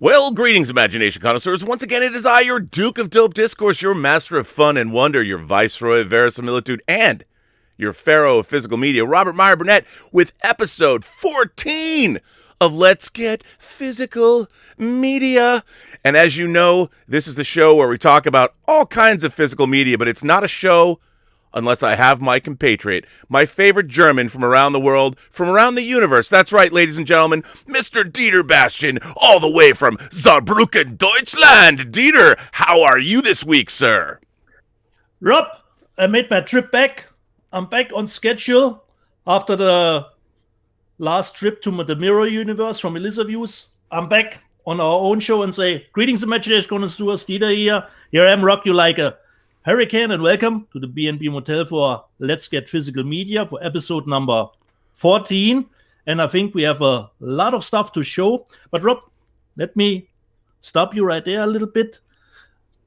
Well, greetings, imagination connoisseurs. Once again, it is I, your Duke of Dope Discourse, your master of fun and wonder, your viceroy of verisimilitude, and your pharaoh of physical media, Robert Meyer Burnett, with episode 14 of Let's Get Physical Media. And as you know, this is the show where we talk about all kinds of physical media, but it's not a show unless I have my compatriot, my favorite German from around the world, from around the universe. That's right, ladies and gentlemen, Mr. Dieter Bastian, all the way from Saarbrücken, Deutschland. Dieter, how are you this week, sir? Rob, I made my trip back. I'm back on schedule after the last trip to the Mirror Universe from Elisa Views. I'm back on our own show and say, greetings, imagination connoisseurs, Dieter here. Here I am, rock you like a hurricane, and welcome to the B&B Motel for Let's Get Physical Media for episode number 14. And I think we have a lot of stuff to show. But Rob, let me stop you right there a little bit.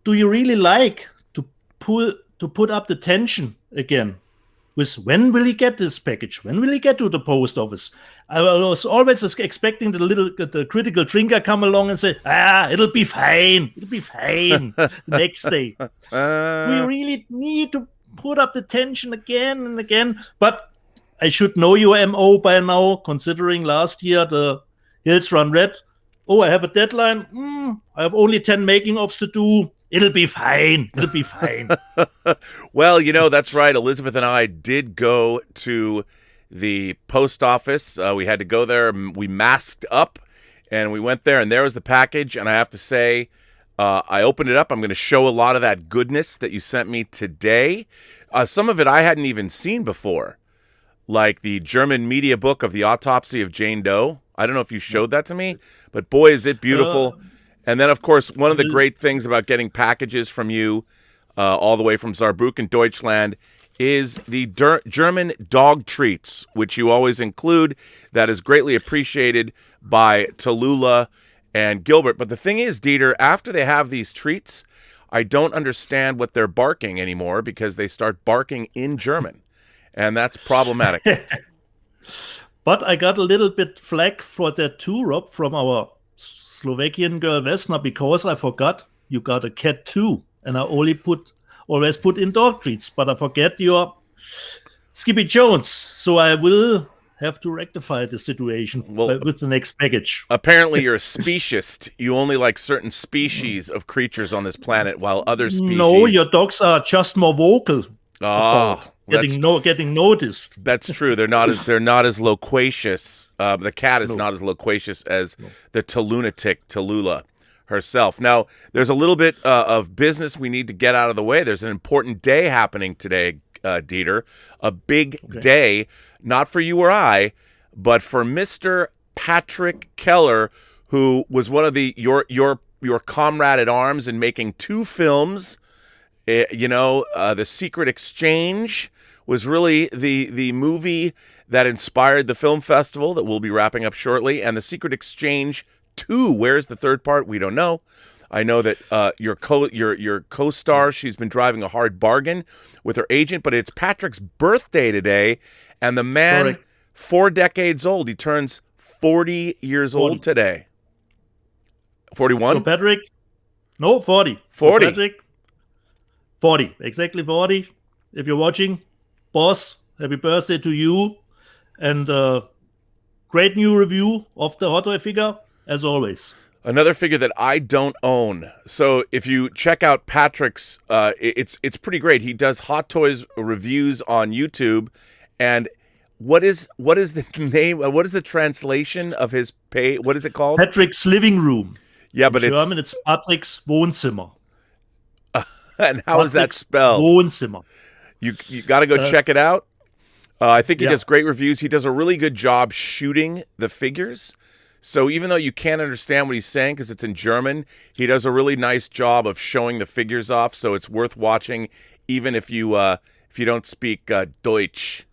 Do you really like to put up the tension again with when will he get this package? When will he get to the post office? I was always expecting the critical drinker come along and say, it'll be fine. It'll be fine the next day. We really need to put up the tension again and again. But I should know your MO by now, considering last year the Hills Run Red. Oh, I have a deadline. I have only 10 making-ofs to do. It'll be fine. It'll be fine. Well, you know, that's right. Elizabeth and I did go to the post office. We had to go there. We masked up, and we went there, and there was the package. And I have to say, I opened it up. I'm going to show a lot of that goodness that you sent me today. Some of it I hadn't even seen before, like the German media book of the autopsy of Jane Doe. I don't know if you showed that to me, but boy, is it beautiful. And then, of course, one of the great things about getting packages from you all the way from Saarbrücken, Deutschland, is the German dog treats, which you always include. That is greatly appreciated by Tallulah and Gilbert. But the thing is, Dieter, after they have these treats, I don't understand what they're barking anymore because they start barking in German. And that's problematic. But I got a little bit flack for that too, Rob, from our Slovakian girl Vesna, because I forgot you got a cat too, and I always put in dog treats, but I forget your Skippy Jones, so I will have to rectify the situation with the next package. Apparently you're a speciesist. You only like certain species of creatures on this planet, while other species... No, your dogs are just more vocal. Getting noticed. That's true. They're not as loquacious. The cat is not as loquacious as the lunatic Tallulah herself. Now, there's a little bit of business we need to get out of the way. There's an important day happening today, Dieter. A big day, not for you or I, but for Mr. Patrick Keller, who was one of your comrade at arms in making 2 films. The Secret Exchange was really the movie that inspired the film festival that we'll be wrapping up shortly. And The Secret Exchange 2, where's the third part? We don't know. I know that your co-star, she's been driving a hard bargain with her agent, but it's Patrick's birthday today. And the man, 4 decades old, he turns 40 years old today. 41? So Patrick? No, 40. 40. So Patrick, 40, exactly 40. If you're watching, boss, happy birthday to you. And great new review of the Hot Toy figure, as always. Another figure that I don't own. So if you check out Patrick's, it's pretty great. He does Hot Toys reviews on YouTube. And what is the name? What is the translation of his page? What is it called? Patrick's Living Room. Yeah, but in German, it's Patrick's Wohnzimmer. And how is that spelled? Wohnzimmer. You got to go check it out. I think he does great reviews. He does a really good job shooting the figures. So even though you can't understand what he's saying because it's in German, he does a really nice job of showing the figures off. So it's worth watching, even if you don't speak Deutsch.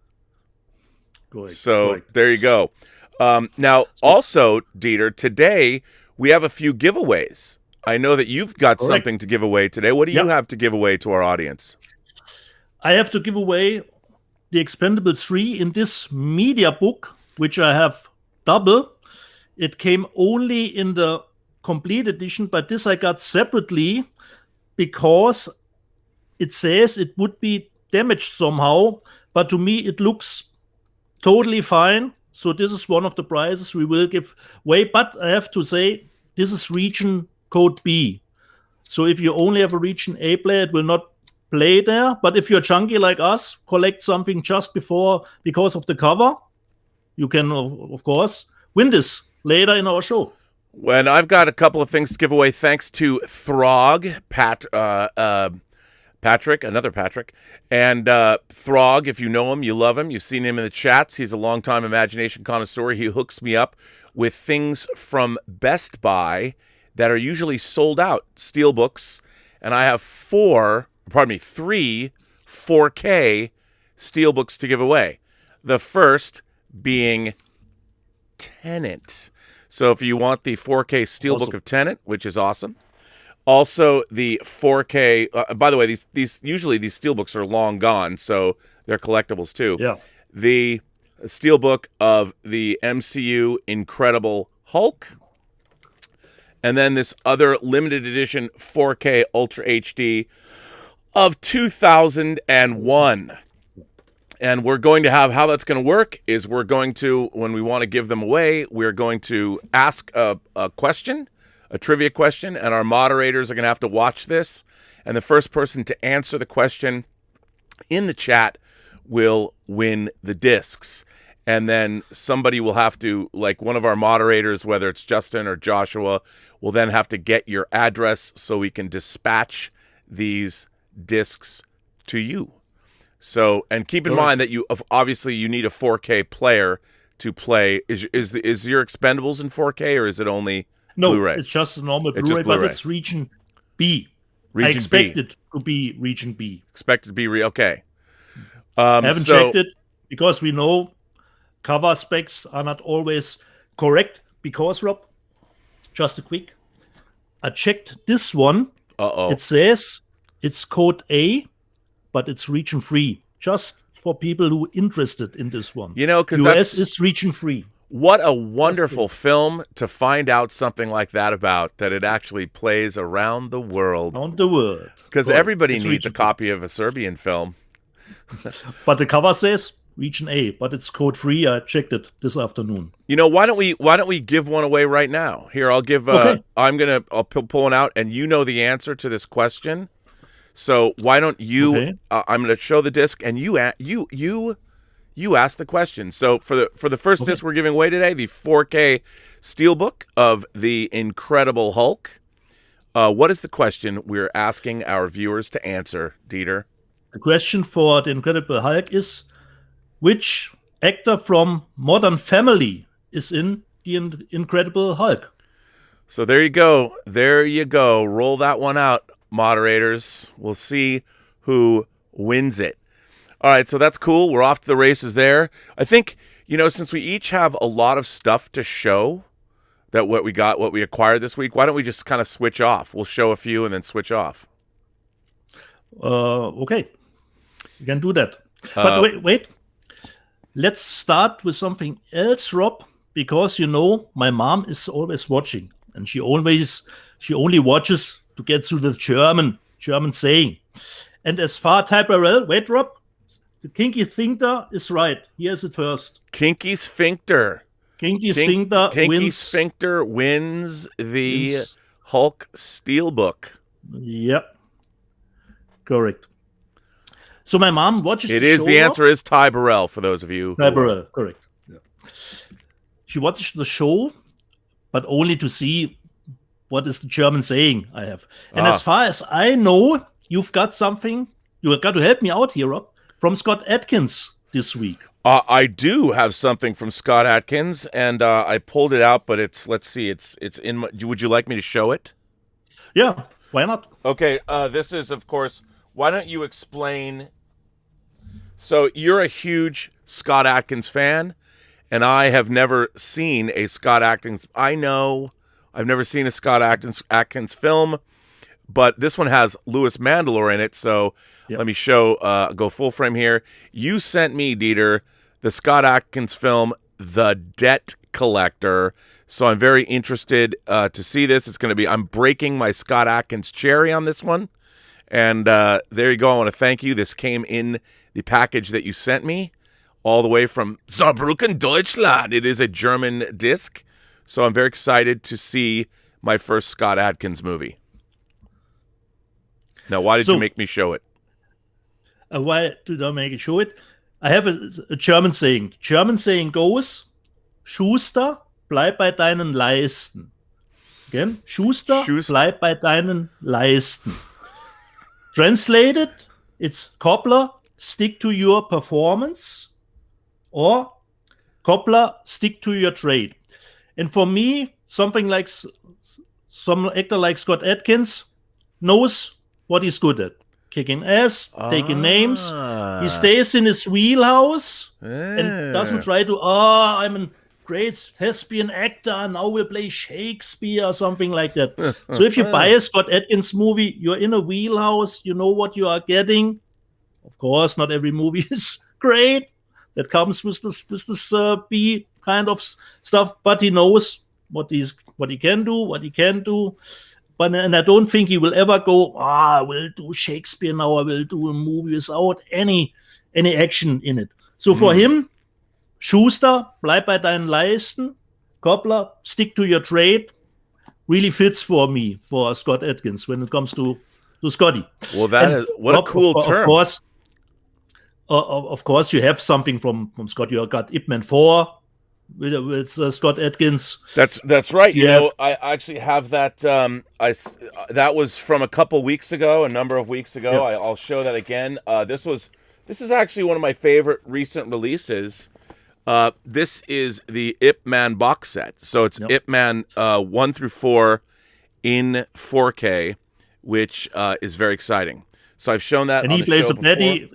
There you go. Now, also, Dieter, today we have a few giveaways. I know that you've got something to give away today. What do you have to give away to our audience? I have to give away the Expendables 3 in this media book, which I have double. It came only in the complete edition, but this I got separately because it says it would be damaged somehow, but to me it looks totally fine. So this is one of the prizes we will give away, but I have to say this is region code B. So if you only have a region A player, it will not play there. But if you're junkie like us, collect something just because of the cover, you can, of course, win this later in our show. When I've got a couple of things to give away, thanks to Throg, Patrick, another Patrick, and Throg, if you know him, you love him. You've seen him in the chats. He's a longtime imagination connoisseur. He hooks me up with things from Best Buy that are usually sold out, steelbooks, and I have three 4K steelbooks to give away. The first being Tenant. So if you want the 4K Steelbook of Tenant, which is awesome. Also, the 4K. By the way, these usually these steelbooks are long gone, so they're collectibles too. Yeah. The steelbook of the MCU Incredible Hulk, and then this other limited edition 4K Ultra HD of 2001. And we're going to have, how that's going to work is we're going to, when we want to give them away, we're going to ask a question, a trivia question, and our moderators are going to have to watch this. And the first person to answer the question in the chat will win the discs. And then somebody will have to, like one of our moderators, whether it's Justin or Joshua, will then have to get your address so we can dispatch these discs to you. So, and keep in mind that you obviously you need a 4K player to play. Is your Expendables in 4K or is it only Blu-ray? No, it's just a normal Blu-ray, but it's region B. I expect it to be region B. Expect it to be okay. I haven't checked it because we know cover specs are not always correct. Because Rob, just a quick, I checked this one. It says it's code A, but it's region free, just for people who are interested in this one. You know, because US is region free. What a wonderful film to find out something like that about, that it actually plays around the world. Around the world. Because everybody needs a copy of a Serbian film. But the cover says region A, but it's code free. I checked it this afternoon. You know, why don't we give one away right now? Here, I'll give. Okay. I'll pull one out, and you know the answer to this question. So why don't you? Okay. I'm going to show the disc, and you ask the question. So for the first disc we're giving away today, the 4K Steelbook of the Incredible Hulk. What is the question we're asking our viewers to answer, Dieter? The question for the Incredible Hulk is, which actor from Modern Family is in the Incredible Hulk? So there you go. There you go. Roll that one out, moderators. We'll see who wins it. All right, so that's cool. We're off to the races there. I think, since we each have a lot of stuff to show, that what we acquired this week, why don't we just kind of switch off? We'll show a few and then switch off. Okay. We can do that. But wait. Let's start with something else, Rob, because, my mom is always watching, and she only watches to get through the German saying. And as far Typerel, wait, Rob, the Kinky Sphincter is right. Here's it first. Kinky Sphincter. Kinky Sphincter wins the Hulk Steelbook. Yep. Correct. So my mom watches the show. The answer is Ty Burrell, for those of you. Ty Burrell, correct. Yeah. She watches the show, but only to see what is the German saying I have. And as far as I know, you've got something, you've got to help me out here, Rob, from Scott Adkins this week. I do have something from Scott Adkins, and I pulled it out, but let's see, it's in my, would you like me to show it? Yeah, why not? Okay, this is, of course, why don't you explain? So you're a huge Scott Adkins fan, and I have never seen a Scott Adkins. I know I've never seen a Scott Adkins film, but this one has Louis Mandylor in it, so let me show, go full frame here. You sent me, Dieter, the Scott Adkins film The Debt Collector. So I'm very interested to see this. It's going to be, I'm breaking my Scott Adkins cherry on this one. And there you go. I want to thank you. This came in the package that you sent me all the way from Saarbrücken, Deutschland. It is a German disc. So I'm very excited to see my first Scott Adkins movie. Now, why did you make me show it? Why did I make you show it? I have a German saying. The German saying goes, Schuster, bleib bei deinen Leisten. Again, Schuster, bleib bei deinen Leisten. Translated, it's Cobbler, stick to your performance, or Cobbler, stick to your trade. And for me, something like some actor like Scott Adkins knows what he's good at. Kicking ass, taking names. He stays in his wheelhouse and doesn't try to, I'm a great thespian actor, now we'll play Shakespeare or something like that. So if you buy a Scott Adkins movie, you're in a wheelhouse, you know what you are getting. Of course, not every movie is great. That comes with this B kind of stuff, but he knows what he can do, what he can't do. And I don't think he will ever go, I will do Shakespeare now, I will do a movie without any action in it. So for him, Schuster, bleib bei deinen Leisten, Cobbler, stick to your trade, really fits for me, for Scott Adkins, when it comes to Scotty. Well, what a cool term. Of course, you have something from Scott. You got Ip Man 4 with Scott Adkins. That's right. You know, I actually have that. That was from a couple weeks ago, a number of weeks ago. Yeah. I'll show that again. This is actually one of my favorite recent releases. This is the Ip Man box set. So it's Ip Man 1 through 4 in 4K, which is very exciting. So I've shown that, and he plays a baddie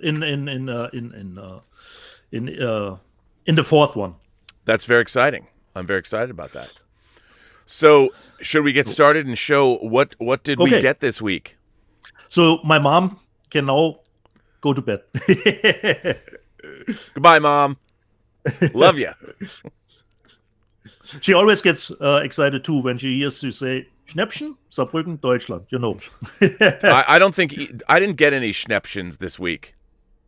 in the fourth one. That's very exciting. I'm very excited about that. So should we get started and show what did we get this week? So my mom can now go to bed. Goodbye, Mom. Love you. She always gets excited too when she hears you say Schnäppchen, Saarbrücken, Deutschland. You know. I don't think I didn't get any Schnäppchens this week.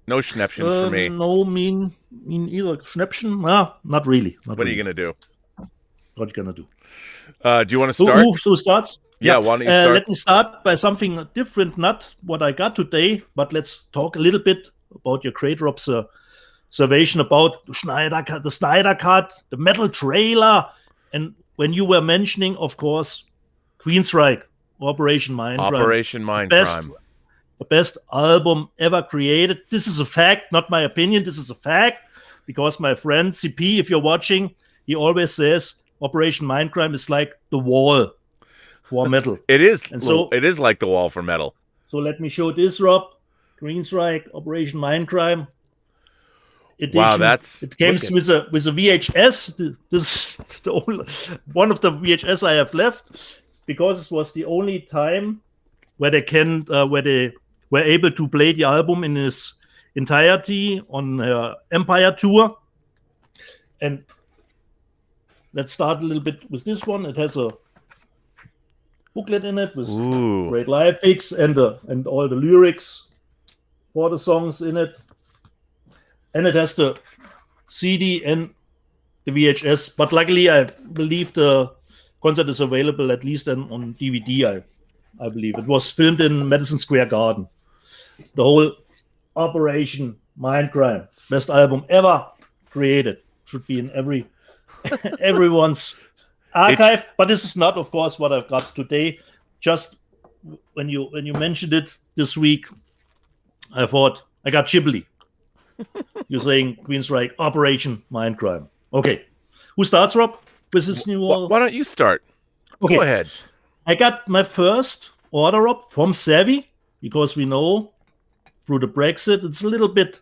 No Schnäppchens for me. No, mean either. Schnäppchen? Not really. What are you gonna do? What are you gonna do? Do you want to start? Who starts? Yeah, why don't you start? Let me start by something different, not what I got today, but let's talk a little bit about your great observation about the Snyder Cut, the metal trailer, and when you were mentioning, of course, Queensryche, Operation Mindcrime. The best album ever created. This is a fact, not my opinion. This is a fact because my friend CP, if you're watching, he always says Operation Mindcrime is like the wall for metal. It is. And so it is like the wall for metal. So let me show this, Rob. Queensryche, Operation Mindcrime. Edition. Wow, it came with a VHS. This is the only one of the VHS I have left because it was the only time where they were able to play the album in its entirety on Empire tour. And let's start a little bit with this one. It has a booklet in it with great live pics and all the lyrics for the songs in it. And it has the CD and the VHS. But luckily, I believe the concert is available at least on DVD, I believe. It was filmed in Madison Square Garden. The whole Operation Mindcrime, best album ever created. Should be in everyone's archive. But this is not, of course, what I've got today. Just when you mentioned it this week, I thought I got Ghibli. You're saying Queensryche, Operation Mindcrime. Okay. Who starts, Rob, with this new... Why don't you start? Okay. Go ahead. I got my first order up from Savvy, because we know through the Brexit, it's a little bit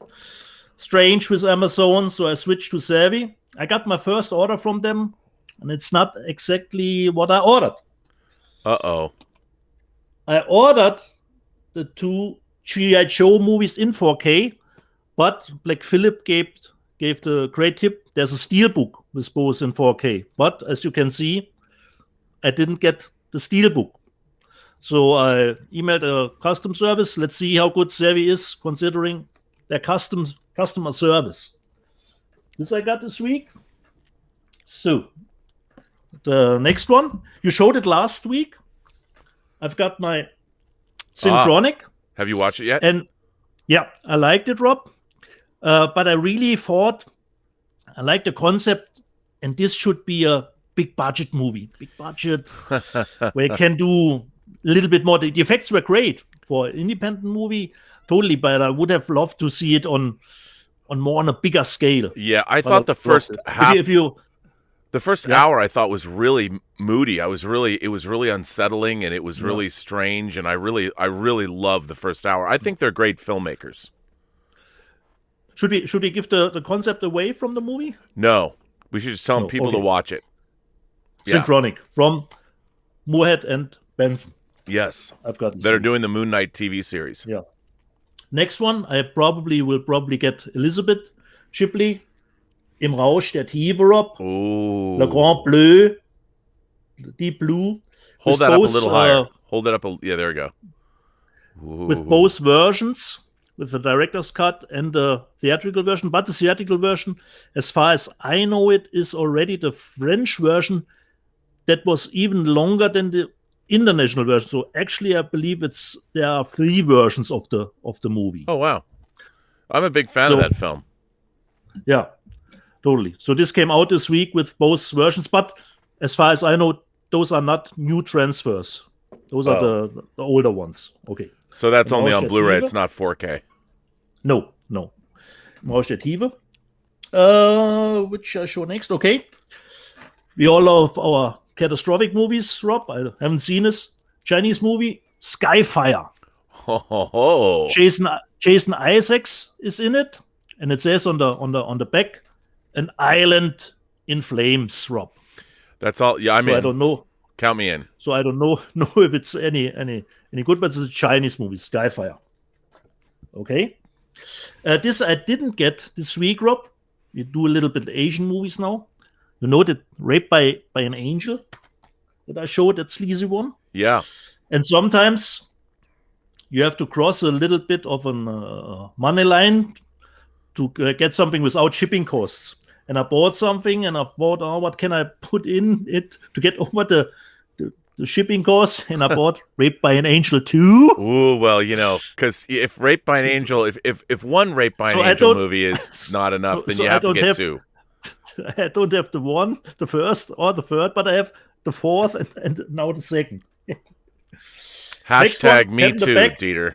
strange with Amazon, so I switched to Savvy. I got my first order from them, and it's not exactly what I ordered. Uh-oh. I ordered the 2 G.I. Joe movies in 4K, but Black Phillip gave the great tip. There's a Steelbook with both in 4K. But as you can see, I didn't get the Steelbook. So I emailed a custom service. Let's see how good Sevi is considering their customer service. This I got this week. So the next one, you showed it last week. I've got my Synchronic. Have you watched it yet? And yeah, I liked it, Rob. But I really thought I like the concept, and this should be a big budget movie. Big budget, where you can do a little bit more. The effects were great for an independent movie, totally, but I would have loved to see it on a bigger scale. Yeah, I thought the first half... The first hour I thought was really moody. It was really unsettling, and it was really strange. And I really love the first hour. I think they're great filmmakers. Should we give the concept away from the movie? No, we should just tell people to watch it. Synchronic from Moorhead and Benson. Yes, I've got. That are doing the Moon Knight TV series. Yeah. Next one, I will probably get Elizabeth Shipley. Im Rausch der Tiefe, Rob. Ooh. Le Grand Bleu. Deep Blue. Hold that up a little higher. Hold it up. Yeah, there we go. Ooh. With both versions, with the director's cut and the theatrical version. But the theatrical version, as far as I know it, is already the French version that was even longer than the international version. So actually, I believe there are 3 versions of the movie. Oh, wow. I'm a big fan of that film. Yeah. Totally. So this came out this week with both versions, but as far as I know, those are not new transfers. Those are the older ones. Okay. So that's only on Blu-ray. It's not 4K. No. Rausch der Tiefe. Which I show next. Okay. We all love our catastrophic movies, Rob. I haven't seen this. Chinese movie, Skyfire. Oh. Jason Isaacs is in it, and it says on the back, an island in flames, Rob. That's all. Yeah, I mean, so I don't know. Count me in. So I don't know if it's any good, but it's a Chinese movie, Skyfire. Okay. This I didn't get this week, Rob. We do a little bit Asian movies now. You know that Raped by an Angel that I showed, that sleazy one? Yeah. And sometimes you have to cross a little bit of a money line to get something without shipping costs. And I bought something, and I thought, what can I put in it to get over the shipping costs? And I bought Raped by an Angel 2. Ooh, well, because if Raped by an Angel, if one Raped by an Angel movie is not enough, then you have to get 2. I don't have the first or the third, but I have the fourth and now the second. Hashtag me too, Dieter.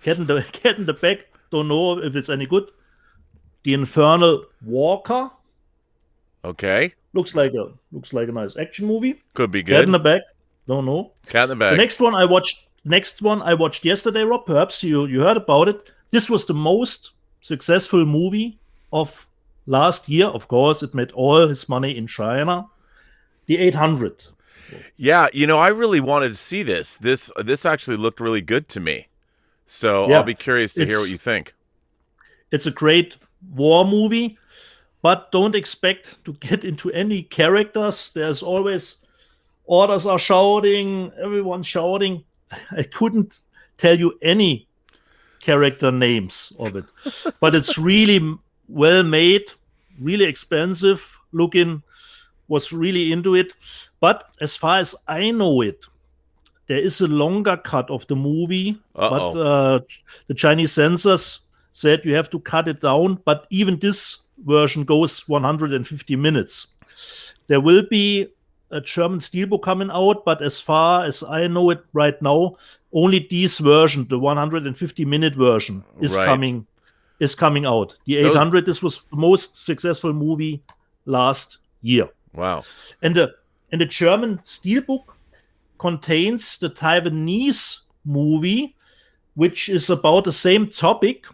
Cat in the Bag. Don't know if it's any good. The Infernal Walker. Okay. Looks like a nice action movie. Could be good. Cat in the Bag. Don't know. Cat in the Bag. The next one I watched yesterday, Rob. Perhaps you heard about it. This was the most successful movie of last year. Of course, it made all his money in China. The 800. Yeah, I really wanted to see this. This actually looked really good to me. So I'll be curious to hear what you think. It's a great war movie, but don't expect to get into any characters. There's always orders are shouting, everyone's shouting. I couldn't tell you any character names of it, but it's really well made, really expensive looking, was really into it. But as far as I know it, there is a longer cut of the movie, but the Chinese censors said you have to cut it down, but even this version goes 150 minutes. There will be a German Steelbook coming out, but as far as I know it right now, only this version, the 150-minute version, is coming out. The 800, this was the most successful movie last year. Wow. And the German Steelbook contains the Taiwanese movie, which is about the same topic.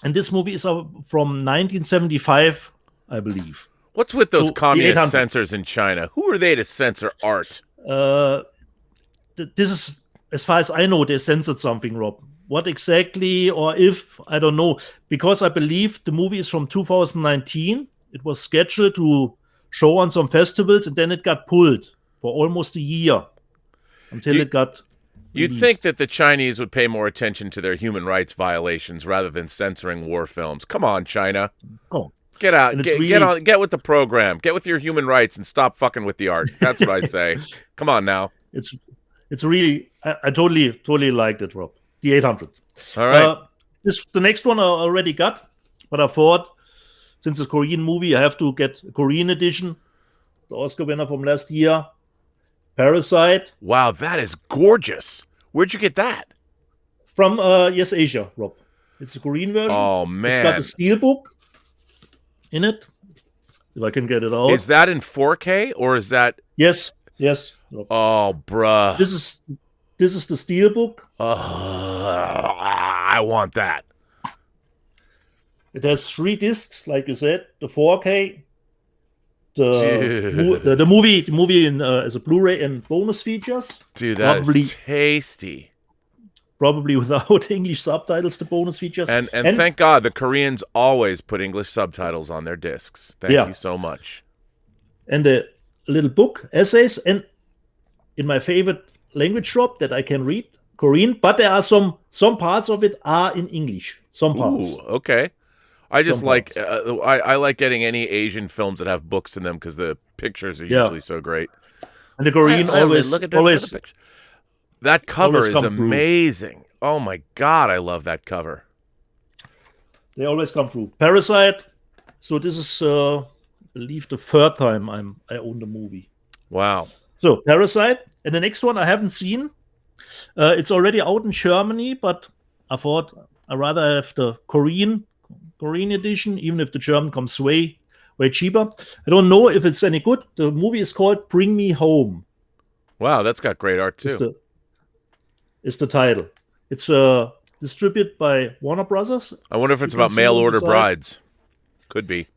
And this movie is from 1975, I believe. What's with those communist censors in China? Who are they to censor art? This is, as far as I know, they censored something, Rob. What exactly, or if, I don't know. Because I believe the movie is from 2019. it was scheduled to show on some festivals, and then it got pulled for almost a year until it got You'd released. think that the Chinese would pay more attention to their human rights violations rather than censoring war films. Come on, China. Oh. Get out. And Get with the program. Get with your human rights and stop fucking with the art. That's what I say. Come on now. It's really, I totally liked it, Rob. The 800. All right. The next one I already got, but I thought, since it's a Korean movie, I have to get a Korean edition. The Oscar winner from last year, Parasite. Wow, that is gorgeous. Where'd you get that? From Yes Asia, Rob. It's a Korean version. Oh, man. It's got a steelbook in it, if I can get it out. Is that in 4K or is that... Yes, Rob. Oh, bruh. This is the steelbook. I want that. It has 3 discs, like you said. The 4K, the movie in as a Blu-ray and bonus features. Dude, that is tasty. Probably without English subtitles, the bonus features. And thank God the Koreans always put English subtitles on their discs. Thank you so much. And a little book, essays, and in my favorite language shop that I can read, Korean, but there are some parts of it are in English. Some parts. Ooh, okay. I just like I like getting any Asian films that have books in them because the pictures are usually so great. And the Korean always look at that picture. That cover is amazing. Oh my God, I love that cover. They always come through. Parasite. So this is, I believe, the 3rd time I own the movie. Wow. So Parasite, and the next one I haven't seen. It's already out in Germany, but I thought I'd rather have the Korean edition, even if the German comes way cheaper. I don't know if it's any good. The movie is called Bring Me Home. Wow, that's got great art too. It's the title. It's distributed by Warner Brothers. I wonder if it's about mail order brides. Could be.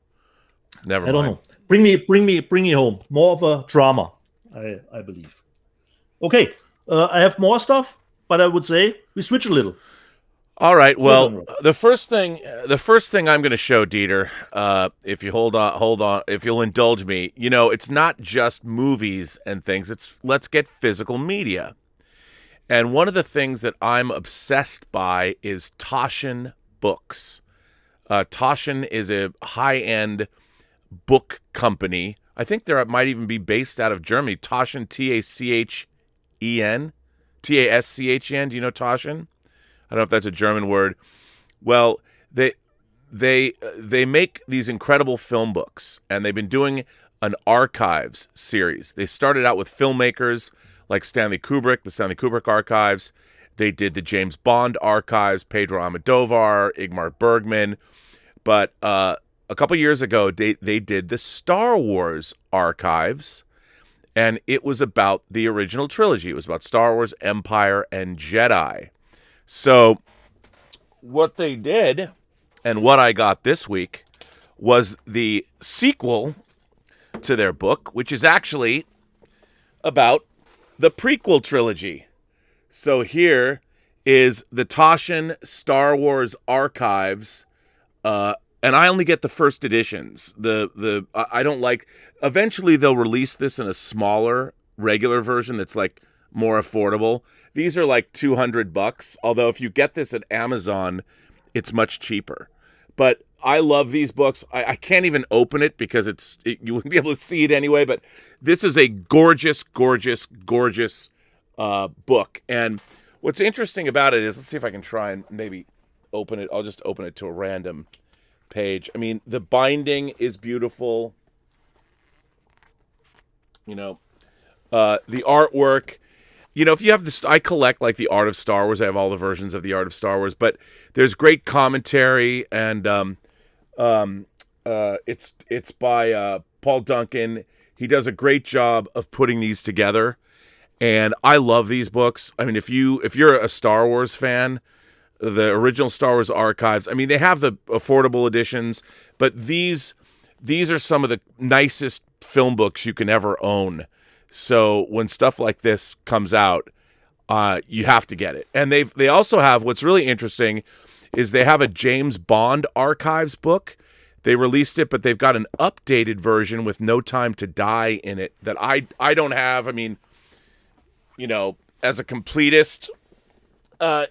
Never mind. I don't know. Bring me home. More of a drama, I believe. Okay, I have more stuff, but I would say we switch a little. All right. Well, the first thing I'm going to show, Dieter, if you hold on, if you'll indulge me, it's not just movies and things. Let's get physical media. And one of the things that I'm obsessed by is Tashan books. Tashan is a high-end book company. I think they might even be based out of Germany. Tashan, Taschen, Taschen. Do you know Tashan? I don't know if that's a German word. Well, they make these incredible film books, and they've been doing an archives series. They started out with filmmakers like Stanley Kubrick, the Stanley Kubrick archives. They did the James Bond archives, Pedro Almodovar, Ingmar Bergman. But a couple years ago, they did the Star Wars archives, and it was about the original trilogy. It was about Star Wars, Empire, and Jedi. So what they did, and what I got this week, was the sequel to their book, which is actually about the prequel trilogy. So here is the Tashan Star Wars archives, and I only get the first editions. I don't like. Eventually, they'll release this in a smaller, regular version that's like more affordable. These are like $200. Although if you get this at Amazon, it's much cheaper. But I love these books. I can't even open it because you wouldn't be able to see it anyway. But this is a gorgeous, gorgeous, gorgeous book. And what's interesting about it is, let's see if I can try and maybe open it. I'll just open it to a random page. I mean, the binding is beautiful. The artwork. If you have this, I collect like the Art of Star Wars. I have all the versions of the Art of Star Wars, but there's great commentary, and it's by Paul Duncan. He does a great job of putting these together, and I love these books. I mean, if you're a Star Wars fan, the original Star Wars archives. I mean, they have the affordable editions, but these are some of the nicest film books you can ever own. So when stuff like this comes out, you have to get it. And they also have, what's really interesting is they have a James Bond archives book they released it, but they've got an updated version with No Time to Die in it that I don't have. I mean, you know, as a completist, I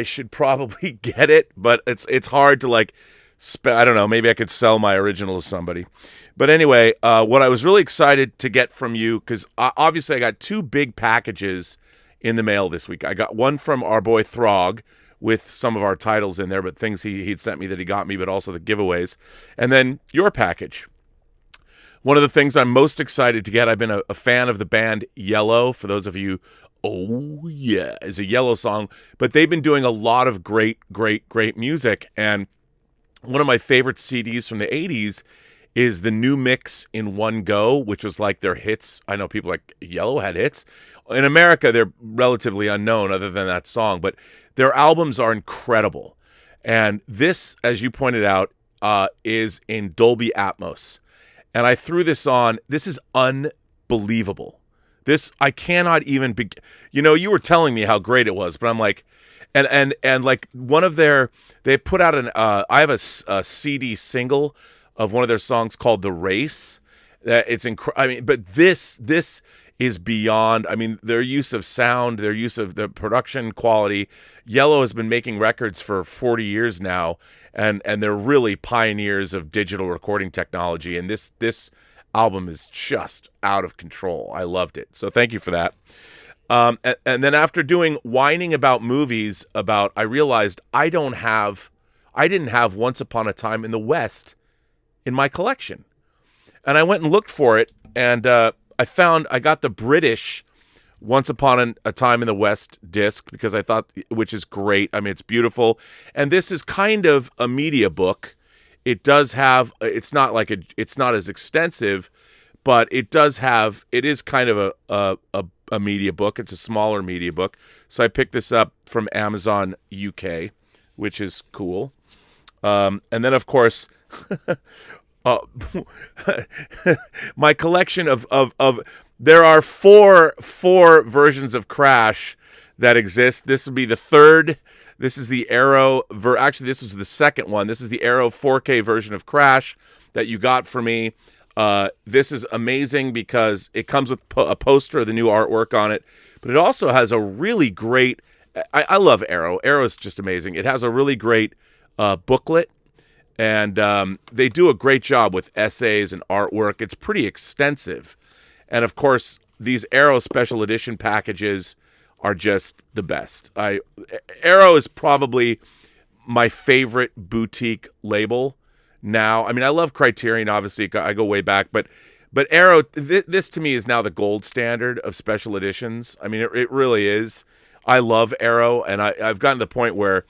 should probably get it, but it's hard to like. I don't know. Maybe I could sell my original to somebody. But anyway, what I was really excited to get from you, because obviously I got 2 big packages in the mail this week. I got one from our boy Throg with some of our titles in there, but things he'd sent me that he got me, but also the giveaways. And then your package. One of the things I'm most excited to get, I've been a fan of the band Yellow. For those of you, oh yeah, is a Yellow song. But they've been doing a lot of great music. And one of my favorite CDs from the 80s is the New Mix in One Go, which was like their hits. I know people like Yellow had hits. In America, they're relatively unknown other than that song, but their albums are incredible. And this, as you pointed out, is in Dolby Atmos. And I threw this on. This is unbelievable. This, I cannot even you know, you were telling me how great it was, but I'm like, and like one of their, they put out I have a CD single of one of their songs called The Race. It's I mean, but this is beyond. I mean, their use of sound, their use of the production quality. Yellow has been making records for 40 years now, and they're really pioneers of digital recording technology. And this album is just out of control. I loved it. So thank you for that. And then after doing whining about movies, I realized I didn't have Once Upon a Time in the West in my collection. And I went and looked for it, and I got the British Once Upon a Time in the West disc, because I thought, which is great. I mean, it's beautiful. And this is kind of a media book. It does have, it's not as extensive, but it is kind of a media book. It's a smaller media book. So I picked this up from Amazon UK, which is cool. And then, of course, my collection of there are four versions of Crash that exist. This will be the third. This is the Arrow. Actually, this was the second one. This is the Arrow 4K version of Crash that you got for me. This is amazing because it comes with a poster of the new artwork on it, but it also has a really great. I love Arrow. Arrow is just amazing. It has a really great booklet. And they do a great job with essays and artwork. It's pretty extensive. And, of course, these Arrow Special Edition packages are just the best. Arrow is probably my favorite boutique label now. I mean, I love Criterion, obviously. I go way back. But Arrow, this to me is now the gold standard of special editions. I mean, it really is. I love Arrow, and I've gotten to the point where,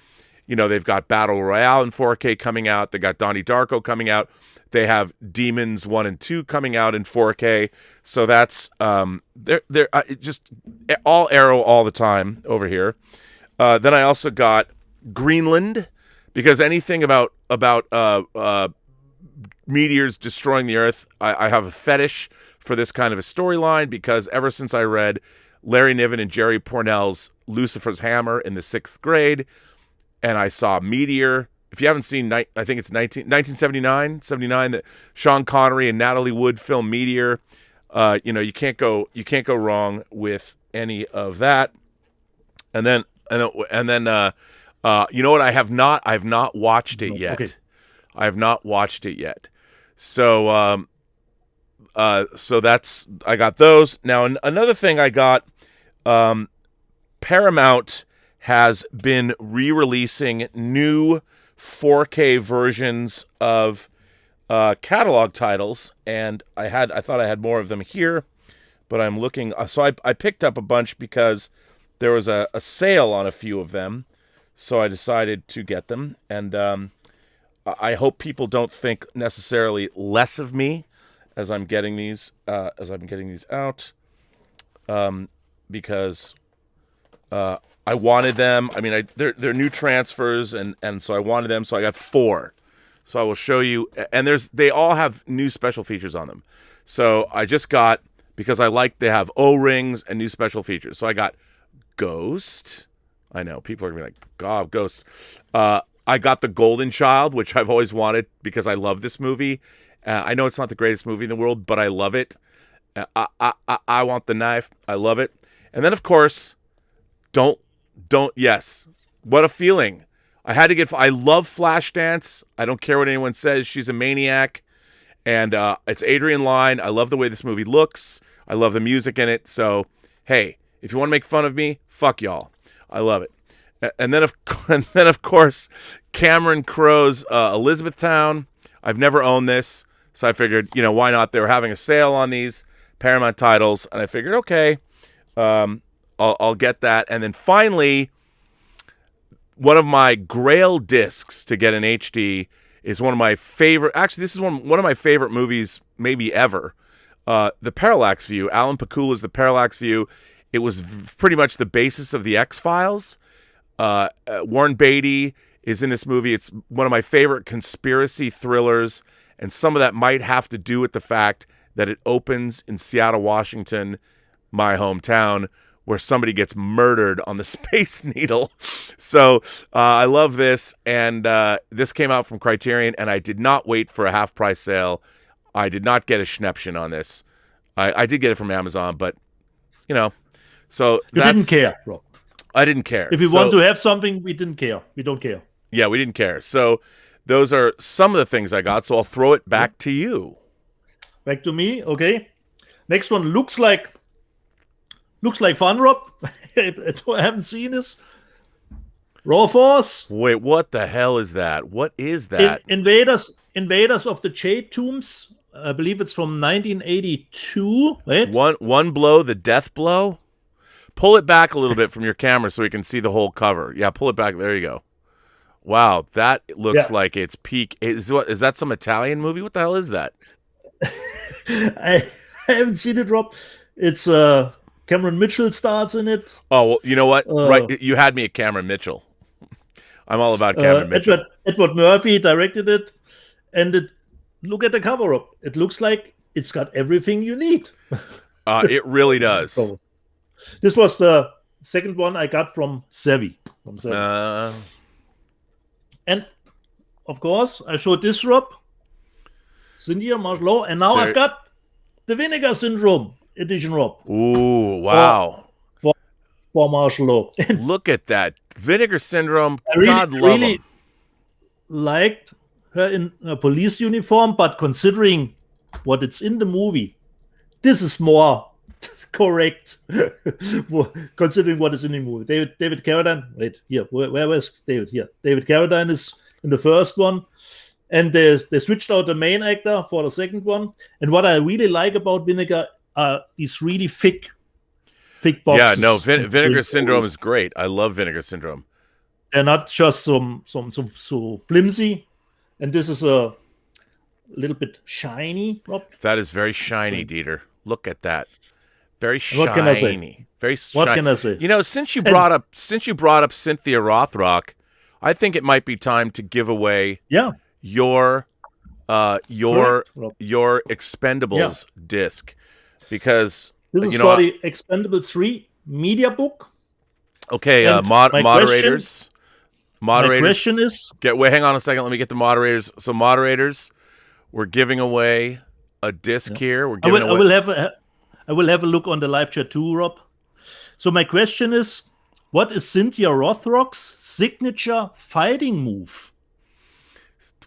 you know, they've got Battle Royale in 4K coming out. They got Donnie Darko coming out. They have Demons 1 and 2 coming out in 4K. So that's they're just all Arrow all the time over here. Then I also got Greenland, because anything about meteors destroying the Earth, I have a fetish for this kind of a storyline, because ever since I read Larry Niven and Jerry Pournelle's Lucifer's Hammer in the 6th grade, and I saw Meteor. If you haven't seen, I think it's 1979, the Sean Connery and Natalie Wood film Meteor. You know, you can't go wrong with any of that. And then you know what? I have not watched it yet. Okay. I have not watched it yet. So so that's, I got those. Now another thing I got, Paramount has been re-releasing new 4K versions of catalog titles, and I thought I had more of them here, but I'm looking. So I picked up a bunch because there was a sale on a few of them, so I decided to get them. And I hope people don't think necessarily less of me as I'm getting these out, because I wanted them. I mean, they're new transfers, and so I wanted them. So I got 4. So I will show you. And they all have new special features on them. So I just got, because they have O-rings and new special features. So I got Ghost. I know people are gonna be like, God, Ghost. I I got The Golden Child, which I've always wanted because I love this movie. I know it's not the greatest movie in the world, but I love it. I want the knife. I love it. And then, of course, yes. What a feeling. I love Flashdance. I don't care what anyone says. She's a maniac. And it's Adrian Lyne. I love the way this movie looks. I love the music in it. So, hey, if you want to make fun of me, fuck y'all. I love it. And then, of course, Cameron Crowe's Elizabethtown. I've never owned this, so I figured, why not? They were having a sale on these Paramount titles, and I figured, okay, I'll get that. And then finally, one of my Grail discs to get in HD is one of my favorite. Actually, this is one of my favorite movies, maybe ever. The Parallax View. Alan Pakula's The Parallax View. It was pretty much the basis of the X-Files. Warren Beatty is in this movie. It's one of my favorite conspiracy thrillers, and some of that might have to do with the fact that it opens in Seattle, Washington, my hometown, where somebody gets murdered on the Space Needle. So I love this, and this came out from Criterion, and I did not wait for a half-price sale. I did not get a Schnäppchen on this. I did get it from Amazon, but, so you didn't care, Rob. I didn't care. If we want to have something, we didn't care. We don't care. Yeah, we didn't care. So those are some of the things I got, so I'll throw it back to you. Back to me, okay. Next one looks like fun, Rob. I haven't seen this. Raw Force. Wait, what the hell is that? What is that? Invaders of the Jade Tombs. I believe it's from 1982. Right? One blow, the death blow. Pull it back a little bit from your camera so we can see the whole cover. Yeah, pull it back. There you go. Wow, that looks like it's peak. Is that some Italian movie? What the hell is that? I haven't seen it, Rob. It's Cameron Mitchell stars in it. Oh, well, you know what? Right, you had me at Cameron Mitchell. I'm all about Cameron Mitchell. Edward Murphy directed it, and look at the cover up. It looks like it's got everything you need. It really does. So, this was the second one I got from Sevi. And, of course, I showed this, Rob. Cynthia, martial law. And now I've got the Vinegar Syndrome edition, Rob. Ooh, wow. For martial law. Look at that. Vinegar Syndrome. God love him. Liked her in a police uniform, but considering what it's in the movie, this is more correct. Considering what is in the movie. David Carradine. Wait, here. Where was David? Here. David Carradine is in the first one. And they switched out the main actor for the second one. And what I really like about Vinegar are these really thick boxes. Yeah, no, Vinegar Syndrome is great. I love Vinegar Syndrome. They're not just some so flimsy. And this is a little bit shiny, Rob. That is very shiny, Dieter. Look at that. Very shiny. What can I say? Very shiny. What can I say? Since you brought up Cynthia Rothrock, I think it might be time to give away your Expendables disc, because this is for the Expendables 3 media book. Okay, moderators. My question is, hang on a second. Let me get the moderators. So moderators, we're giving away a disc here. We're giving away. I will have a look on the live chat too, Rob. So my question is, what is Cynthia Rothrock's signature fighting move?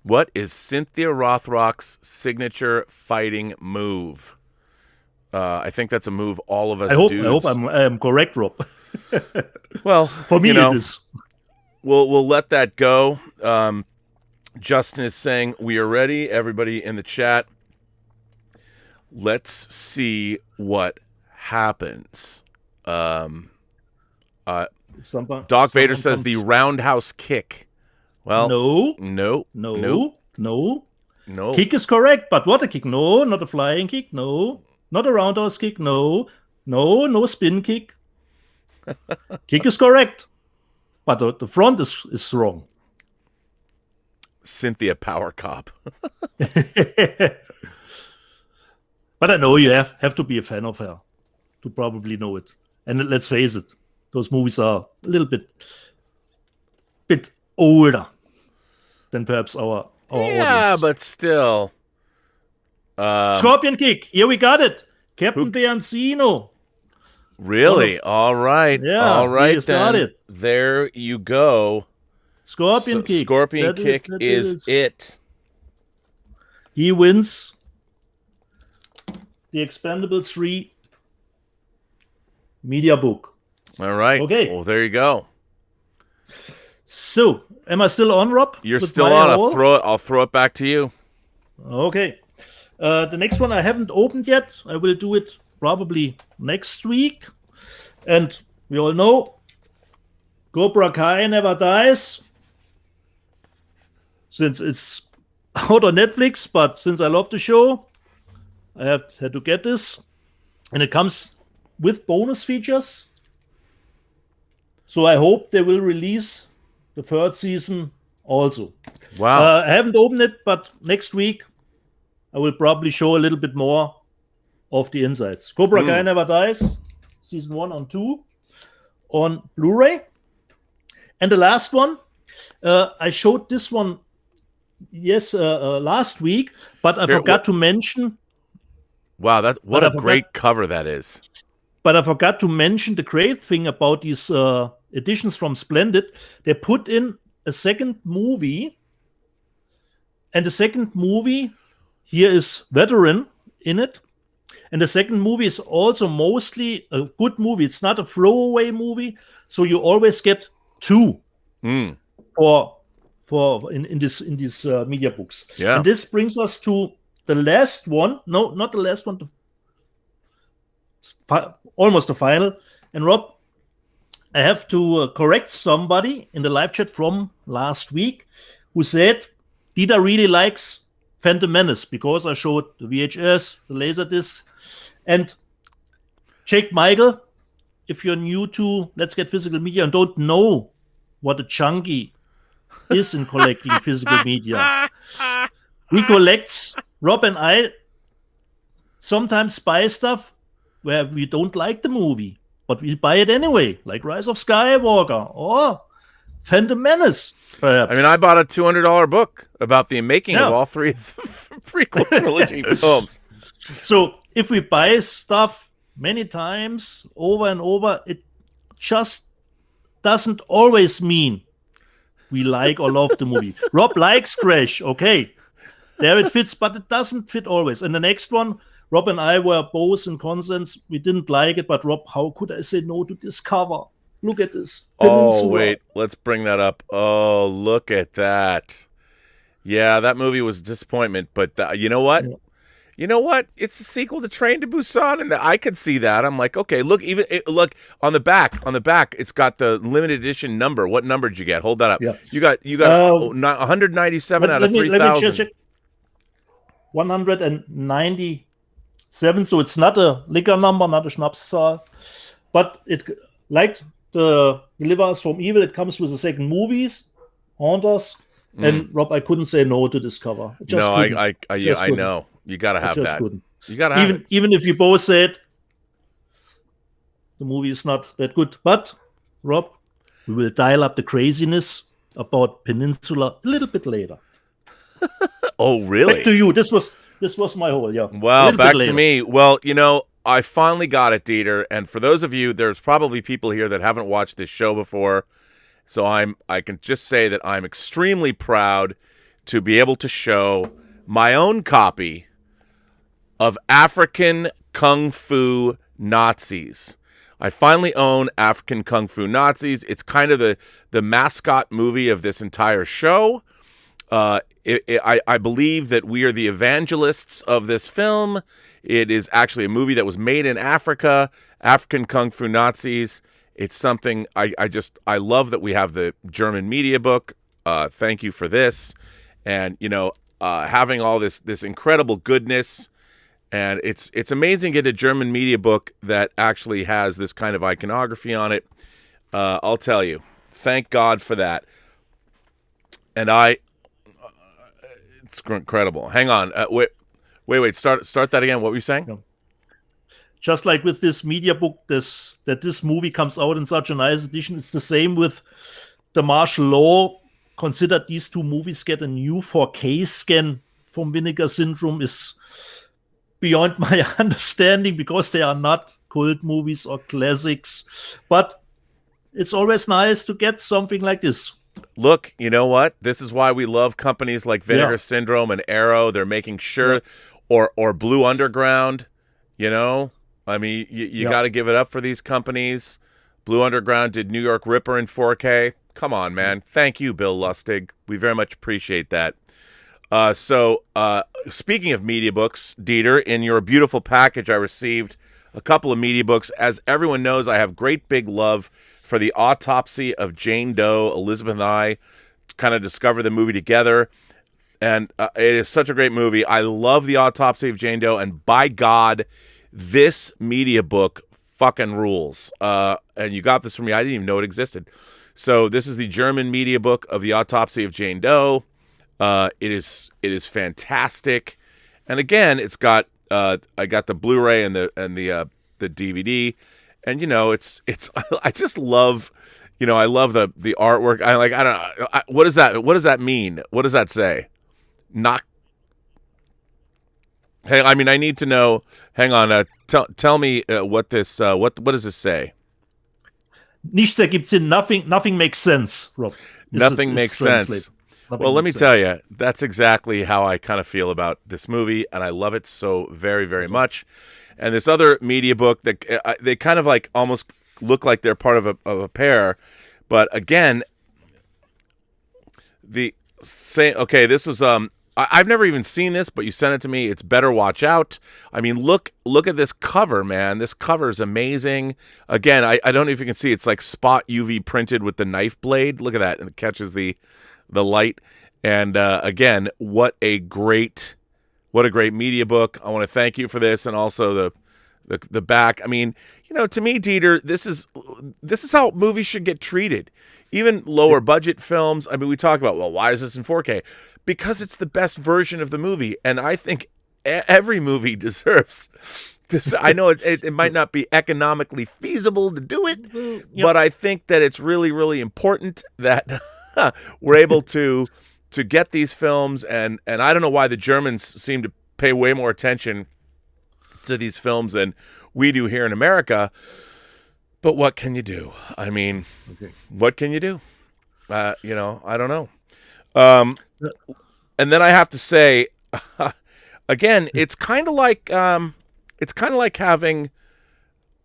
What is Cynthia Rothrock's signature fighting move? I think that's a move all of us do. I hope I'm correct, Rob. Well, for me it is. We'll let that go. Justin is saying we are ready. Everybody in the chat, let's see what happens. Doc Vader says the roundhouse kick. Well, no. Kick is correct, but what a kick? No, not a flying kick. No, not a roundhouse kick. No spin kick. Kick is correct, but the front is wrong. Cynthia Power Cop. But I know you have to be a fan of her to probably know it. And let's face it, those movies are a little bit older. than perhaps our Yeah, audience. but still. Scorpion Kick. Here we got it. Captain Biancino. Really? All right. Yeah, All right, he's got then. it. There you go. Scorpion Kick. Scorpion Kick is it. He wins the Expendables 3 media book. All right. Okay. Well, there you go. So, am I still on, Rob? You're still on. I'll throw it back to you. Okay. The next one I haven't opened yet. I will do it probably next week. And we all know Cobra Kai never dies. Since it's out on Netflix, but since I love the show, I had to get this. And it comes with bonus features. So I hope they will release the third season also. Wow. I haven't opened it, but next week I will probably show a little bit more of the insights. Cobra Kai Never Dies, season 1 and 2 on Blu-ray. And the last one, I showed this one, last week, but I forgot to mention. Wow, what a great cover that is. But I forgot to mention the great thing about these editions from Splendid. They put in a second movie, and the second movie here is Veteran in it. And the second movie is also mostly a good movie. It's not a throwaway movie, so you always get two for in these media books. Yeah. And this brings us to the last one. No, not the last one. Almost the final. And Rob, I have to correct somebody in the live chat from last week who said Dieter really likes Phantom Menace because I showed the VHS, the Laserdisc, and Jake Michael. If you're new to Let's Get Physical Media and don't know what a junkie is in collecting physical media, we collects, Rob and I sometimes buy stuff where we don't like the movie, but we buy it anyway, like Rise of Skywalker or Phantom Menace, perhaps. I mean, I bought a $200 book about the making of all three prequel trilogy films. So if we buy stuff many times over and over, it just doesn't always mean we like or love the movie. Rob likes Crash, okay. There it fits, but it doesn't fit always. And the next one, Rob and I were both in consent. We didn't like it, but Rob, how could I say no to this cover? Look at this. Oh, wait. Let's bring that up. Oh, look at that. Yeah, that movie was a disappointment, but you know what? Yeah. You know what? It's a sequel to Train to Busan, and I could see that. I'm like, okay, look, look on the back. On the back, it's got the limited edition number. What number did you get? Hold that up. Yeah. You got 197 out of 3,000. Let me check. 197. So it's not a liquor number, not a Schnapszahl, but it, like the Deliver from Evil, it comes with the second movies, Haunters, and Rob, I couldn't say no to this cover. I know. You gotta have that. Couldn't. You gotta have it. Even if you both said the movie is not that good, but Rob, we will dial up the craziness about Peninsula a little bit later. Oh, really? Back to you. This was my whole, Well, back to me. Well, you know, I finally got it, Dieter. And for those of you, there's probably people here that haven't watched this show before. So I can just say that I'm extremely proud to be able to show my own copy of African Kung Fu Nazis. I finally own African Kung Fu Nazis. It's kind of the mascot movie of this entire show. I believe that we are the evangelists of this film. It is actually a movie that was made in Africa, African Kung Fu Nazis. It's something I love that we have the German media book. Thank you for this. And, you know, having all this incredible goodness. And it's amazing to get a German media book that actually has this kind of iconography on it. I'll tell you, thank God for that. And it's incredible. Hang on. Wait. Start that again. What were you saying? No. Just like with this media book, this movie comes out in such a nice edition. It's the same with the martial law consider these two movies get a new 4K scan from Vinegar Syndrome is beyond my understanding, because they are not cult movies or classics. But it's always nice to get something like this. Look, you know what? This is why we love companies like Vinegar Syndrome and Arrow. They're making sure, or Blue Underground, you know? I mean, you got to give it up for these companies. Blue Underground did New York Ripper in 4K. Come on, man. Thank you, Bill Lustig. We very much appreciate that. So, speaking of media books, Dieter, in your beautiful package, I received a couple of media books. As everyone knows, I have great big love for the Autopsy of Jane Doe. Elizabeth and I kind of discovered the movie together, and it is such a great movie. I love the Autopsy of Jane Doe, and by God, this media book fucking rules. And you got this from me. I didn't even know it existed. So this is the German media book of the Autopsy of Jane Doe. It is fantastic, and again, it's got I got the Blu-ray and the DVD, and you know it's I just love, you know, I love the artwork. I don't know, what does that mean? What does that say? Not. Hey, I mean, I need to know. Hang on, tell me what this what does this say? Nichts ergibt Sinn. Nothing makes sense, Rob. Nothing makes sense. Well, let me tell you, that's exactly how I kind of feel about this movie, and I love it so very, very much. And this other media book, that they kind of like almost look like they're part of a pair, but again, okay, this was I've never even seen this, but you sent it to me. It's Better Watch Out. I mean, look at this cover, man. This cover is amazing. Again, I don't know if you can see. It's like spot UV printed with the knife blade. Look at that, and it catches the light. And again, what a great media book. I want to thank you for this, and also the back. I mean, you know, to me, Dieter, this is how movies should get treated. Even lower budget films. I mean, we talk about, well, why is this in 4K? Because it's the best version of the movie, and I think every movie deserves this. I know it might not be economically feasible to do it, but I think that it's really, really important that we're able to get these films, and I don't know why the Germans seem to pay way more attention to these films than we do here in America. But what can you do? I mean, what can you do? You know, I don't know. And then I have to say, again, it's kind of like having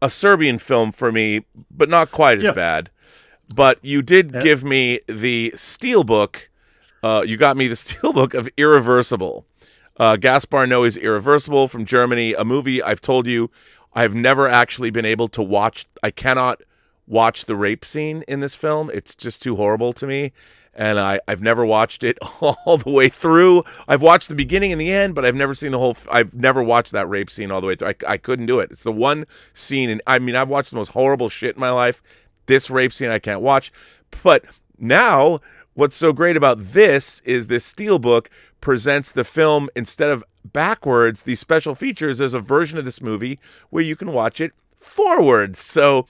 a Serbian film for me, but not quite as bad. But you did give me the Steelbook. You got me the Steelbook of Irreversible. Gaspar Noé's Irreversible from Germany, a movie I've told you I've never actually been able to watch. I cannot watch the rape scene in this film. It's just too horrible to me. And I've never watched it all the way through. I've watched the beginning and the end, but I've never seen the whole. I've never watched that rape scene all the way through. I couldn't do it. It's the one scene, and I mean, I've watched the most horrible shit in my life. This rape scene I can't watch. But now, what's so great about this is this Steelbook presents the film, instead of backwards, these special features, as a version of this movie where you can watch it forwards. So,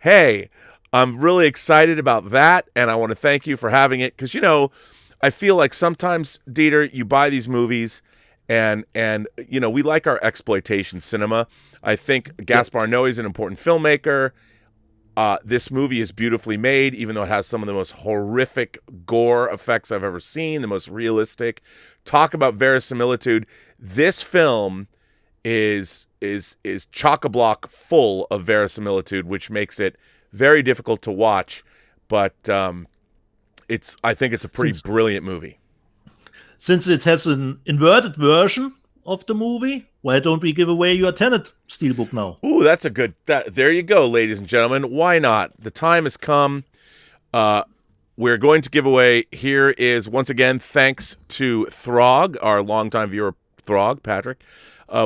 hey, I'm really excited about that, and I want to thank you for having it, because, you know, I feel like sometimes, Dieter, you buy these movies, and you know, we like our exploitation cinema. I think Gaspar Noé is an important filmmaker. This movie is beautifully made, even though it has some of the most horrific gore effects I've ever seen, the most realistic. Talk about verisimilitude. This film is chock-a-block full of verisimilitude, which makes it very difficult to watch, but I think it's a pretty brilliant movie. Since it has an inverted version of the movie, why don't we give away your Tenant Steelbook now? Ooh, that's a good. There you go, ladies and gentlemen. Why not? The time has come. We're going to give away. Here is, once again, thanks to Throg, our longtime viewer, Throg, Patrick.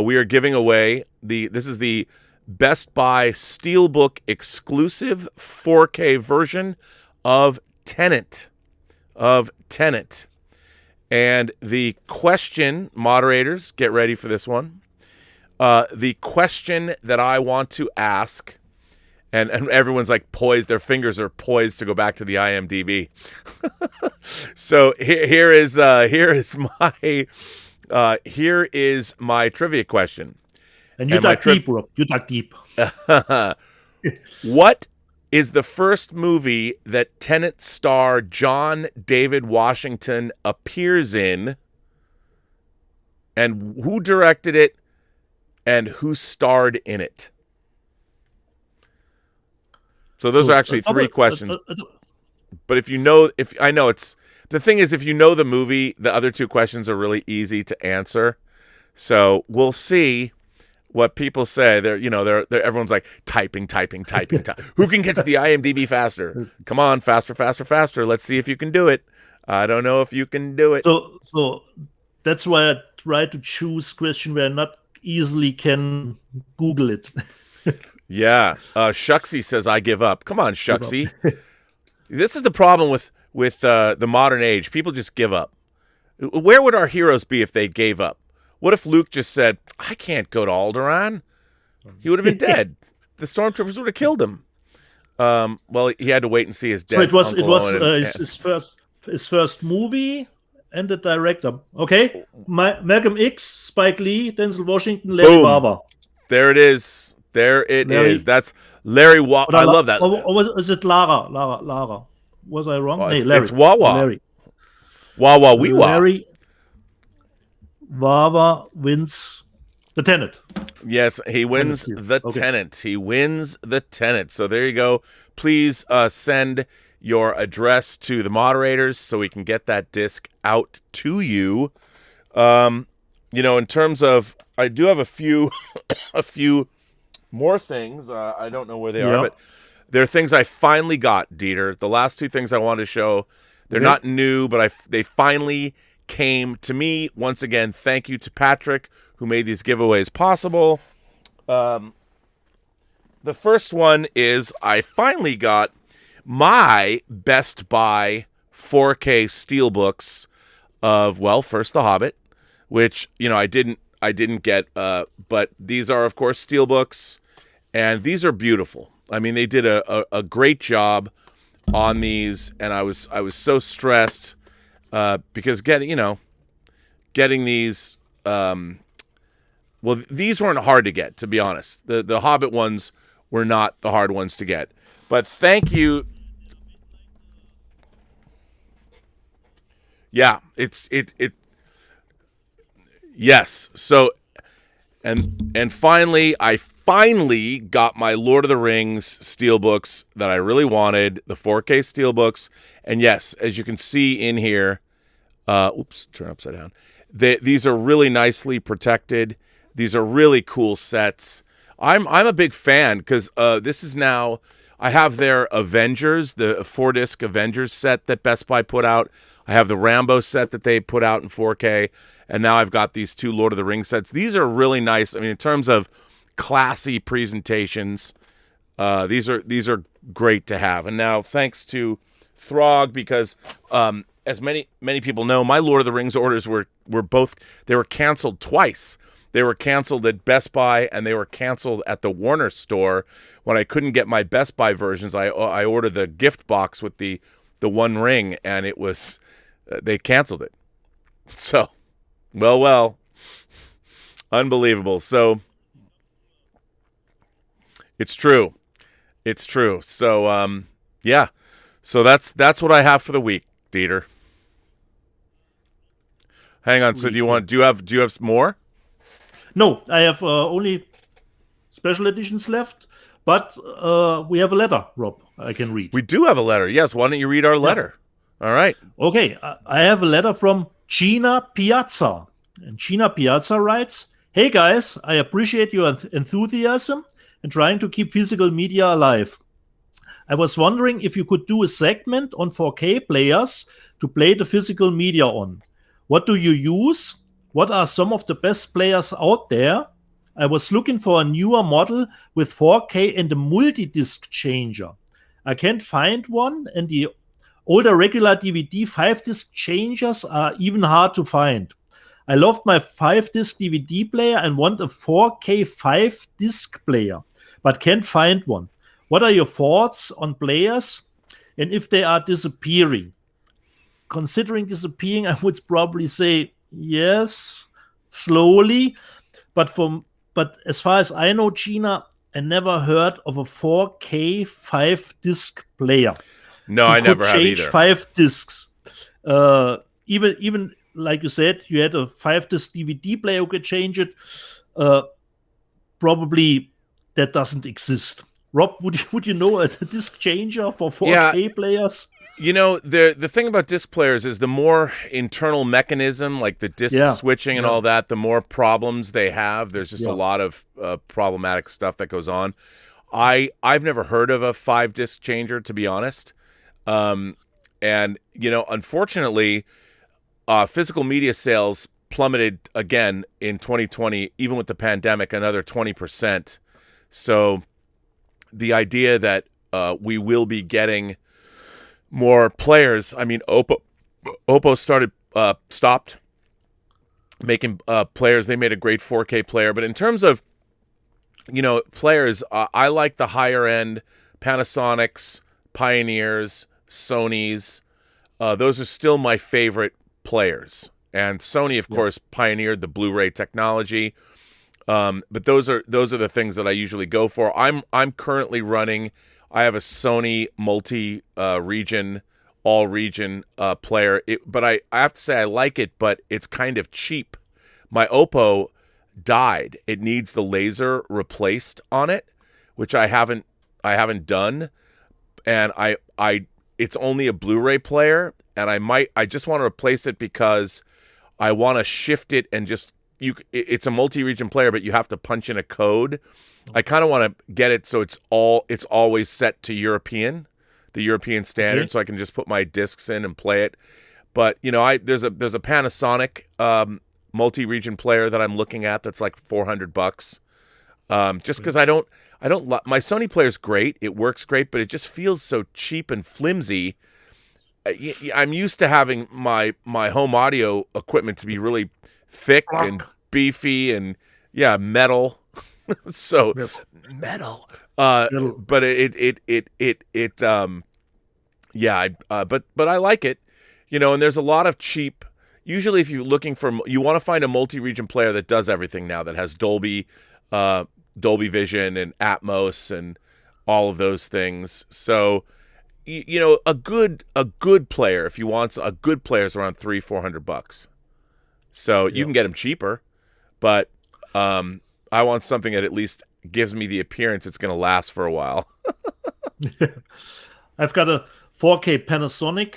We are giving away this is the Best Buy Steelbook exclusive 4K version of Tenant. And the question, moderators, get ready for this one. The question that I want to ask, and everyone's like poised, their fingers are poised to go back to the IMDb. So here is my trivia question. And you dug deep, Rob. You dug deep. What is the first movie that Tenant star John David Washington appears in? And who directed it? And who starred in it? So those are actually three questions. But if the thing is, if you know the movie, the other two questions are really easy to answer. So we'll see what people say. They're everyone's like typing. Who can get to the IMDb faster? Come on, faster. Let's see if you can do it. I don't know if you can do it. So that's why I try to choose question where I not easily can Google it. Yeah. Shucksy says, I give up. Come on, Shucksy. This is the problem with the modern age. People just give up. Where would our heroes be if they gave up? What if Luke just said, I can't go to Alderaan? He would have been dead. The stormtroopers would have killed him. Well, he had to wait and see his death. So it was his first movie and the director. Okay. Malcolm X, Spike Lee, Denzel Washington, Larry Barber. There it is. That's Larry. I love that. Or is it Lara? Was I wrong? Larry. It's Wawa. Larry. Wawa Weewa. Larry Wawa wins the Tenant. Yes, he wins the Tenant. He wins the Tenant. So there you go. Please send your address to the moderators so we can get that disc out to you. In terms of, I do have a few more things. I don't know where they are, but they're things I finally got, Dieter. The last two things I wanted to show, they're not new, but they finally came to me. Once again, thank you to Patrick, who made these giveaways possible. The first one is I finally got my Best Buy 4K steelbooks of, first The Hobbit, which, I didn't get, but these are, of course, steelbooks. And these are beautiful. I mean, they did a great job on these, and I was so stressed because getting these. These weren't hard to get, to be honest. The Hobbit ones were not the hard ones to get. But thank you. Yeah, Yes. So, and finally, I got my Lord of the Rings steelbooks that I really wanted, the 4K steelbooks. And yes, as you can see in here, turn upside down. These are really nicely protected. These are really cool sets. I'm a big fan because this is now, I have their Avengers, the 4-disc Avengers set that Best Buy put out. I have the Rambo set that they put out in 4K. And now I've got these two Lord of the Rings sets. These are really nice. I mean, in terms of classy presentations, these are great to have. And now thanks to Throg, because as many people know, my Lord of the Rings orders were canceled twice. They were canceled at Best Buy and they were canceled at the Warner store. When I couldn't get my Best Buy versions, I ordered the gift box with the One Ring, and it was they canceled it. So, well, unbelievable. So it's true. So yeah. So that's what I have for the week, Dieter. Hang on. So do you have more? No, I have only special editions left, but we have a letter, Rob, I can read. We do have a letter. Yes. Why don't you read our letter? All right. Okay. I have a letter from Gina Piazza. And Gina Piazza writes, "Hey guys, I appreciate your enthusiasm and trying to keep physical media alive. I was wondering if you could do a segment on 4K players to play the physical media on. What do you use? What are some of the best players out there? I was looking for a newer model with 4K and a multi-disc changer. I can't find one, and the older regular DVD 5-disc changers are even hard to find. I loved my 5-disc DVD player and want a 4K 5-disc player, but can't find one. What are your thoughts on players and if they are disappearing? considering disappearing, I would probably say yes, slowly. But as far as I know, Gina, I never heard of a 4K 5-disc player. No, I never have either. 5 discs. Even like you said, you had a 5-disc DVD player who could change it. Probably that doesn't exist. Rob, would you know a disc changer for 4K players? You know, the thing about disc players is the more internal mechanism, like the disc switching and all that, the more problems they have. There's just a lot of problematic stuff that goes on. I've never heard of a 5-disc changer, to be honest. And, you know, unfortunately, physical media sales plummeted again in 2020, even with the pandemic, another 20%. So the idea that we will be getting more players. I mean, Oppo stopped making players. They made a great 4K player, but in terms of, you know, players, I like the higher end Panasonics, Pioneers, Sonys. Those are still my favorite players. And Sony, of course, pioneered the Blu-ray technology. But those are the things that I usually go for. I'm currently running. I have a Sony multi-region, all-region player. But I have to say I like it, but it's kind of cheap. My Oppo died. It needs the laser replaced on it, which I haven't done. And it's only a Blu-ray player, and I just want to replace it because I want to shift it and just it's a multi-region player, but you have to punch in a code. I kind of want to get it so it's always set to the European standard, so I can just put my discs in and play it. But you know, there's a Panasonic multi-region player that I'm looking at that's like $400. Just because I don't my Sony player's great, it works great, but it just feels so cheap and flimsy. I'm used to having my home audio equipment to be really thick and beefy and metal. So metal. But but I like it, you know. And there's a lot of cheap. Usually, if you're looking for, you want to find a multi-region player that does everything now, that has Dolby Vision and Atmos and all of those things. So, you know, a good player, if you want a good player, is around $300-400. So you can get them cheaper, but I want something that at least gives me the appearance it's going to last for a while. I've got a 4K Panasonic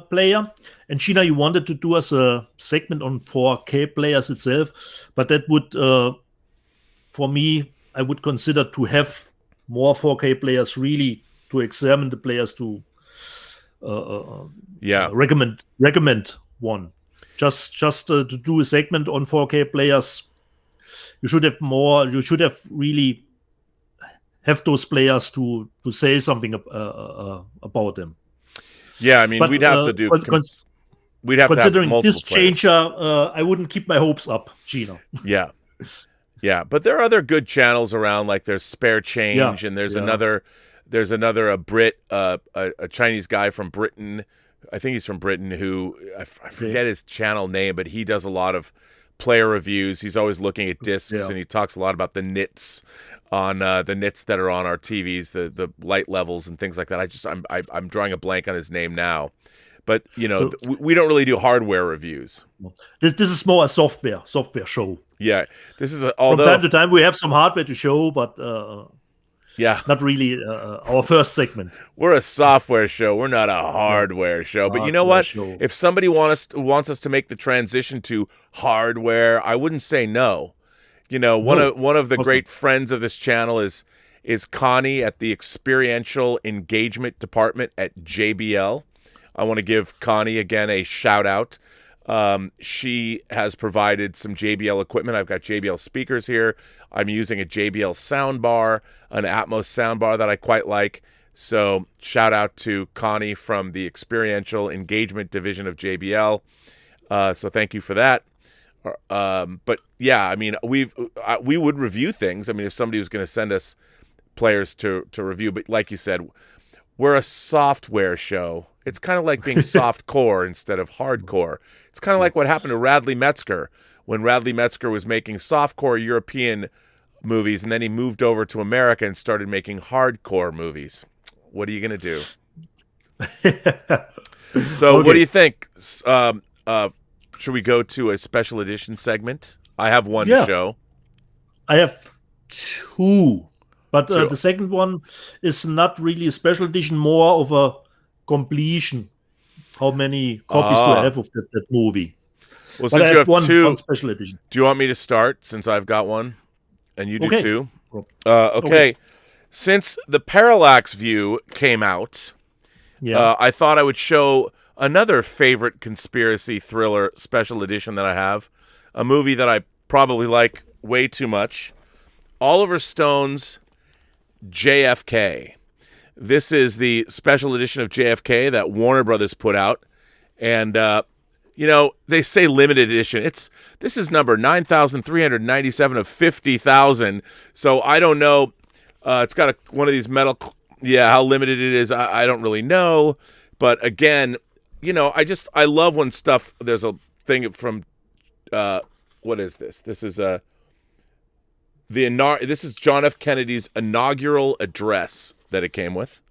player, and Sheena, you wanted to do us a segment on 4K players itself, but that would, for me, I would consider to have more 4K players, really to examine the players, to recommend one. Just to do a segment on 4K players, you should have more. You should have really have those players to say something about them. Yeah, I mean, we'd have to do. We'd have considering to have multiple this changer, I wouldn't keep my hopes up, Gino. Yeah, but there are other good channels around. Like there's Spare Change, and there's another a Brit, a Chinese guy from Britain. I think he's from Britain, who I forget his channel name, but he does a lot of player reviews. He's always looking at discs, and he talks a lot about the nits on the nits that are on our TVs, the light levels and things like that. I'm drawing a blank on his name now, but you know, we don't really do hardware reviews. This is more a software show. Yeah, this is from time to time we have some hardware to show, but not really our first segment. We're a software show. We're not a hardware show. But you know what? If somebody wants us to make the transition to hardware, I wouldn't say no. You know, one of the great friends of this channel is Connie at the Experiential Engagement Department at JBL. I want to give Connie again a shout out. She has provided some JBL equipment. I've got JBL speakers here. I'm using a JBL soundbar, an Atmos soundbar that I quite like. So shout out to Connie from the Experiential Engagement Division of JBL. So thank you for that. But yeah, I mean, we would review things. I mean, if somebody was going to send us players to review, but like you said, we're a software show. It's kind of like being soft-core instead of hardcore. It's kind of like what happened to Radley Metzger when Radley Metzger was making soft-core European movies, and then he moved over to America and started making hardcore movies. What are you going to do? So what do you think? Should we go to a special edition segment? I have one to show. I have two. But the second one is not really a special edition, more of a completion. How many copies do I have of that movie? Well, but since you have two, one special edition. Do you want me to start since I've got one? And you do too? Okay. Since the Parallax View came out, I thought I would show another favorite conspiracy thriller special edition that I have. A movie that I probably like way too much. Oliver Stone's JFK. This is the special edition of JFK that Warner Brothers put out. And, they say limited edition. This is number 9,397 of 50,000. So I don't know. It's got one of these metal. How limited it is, I don't really know. But again, I love when stuff. There's a thing from. What is this? This is this is John F. Kennedy's inaugural address that it came with,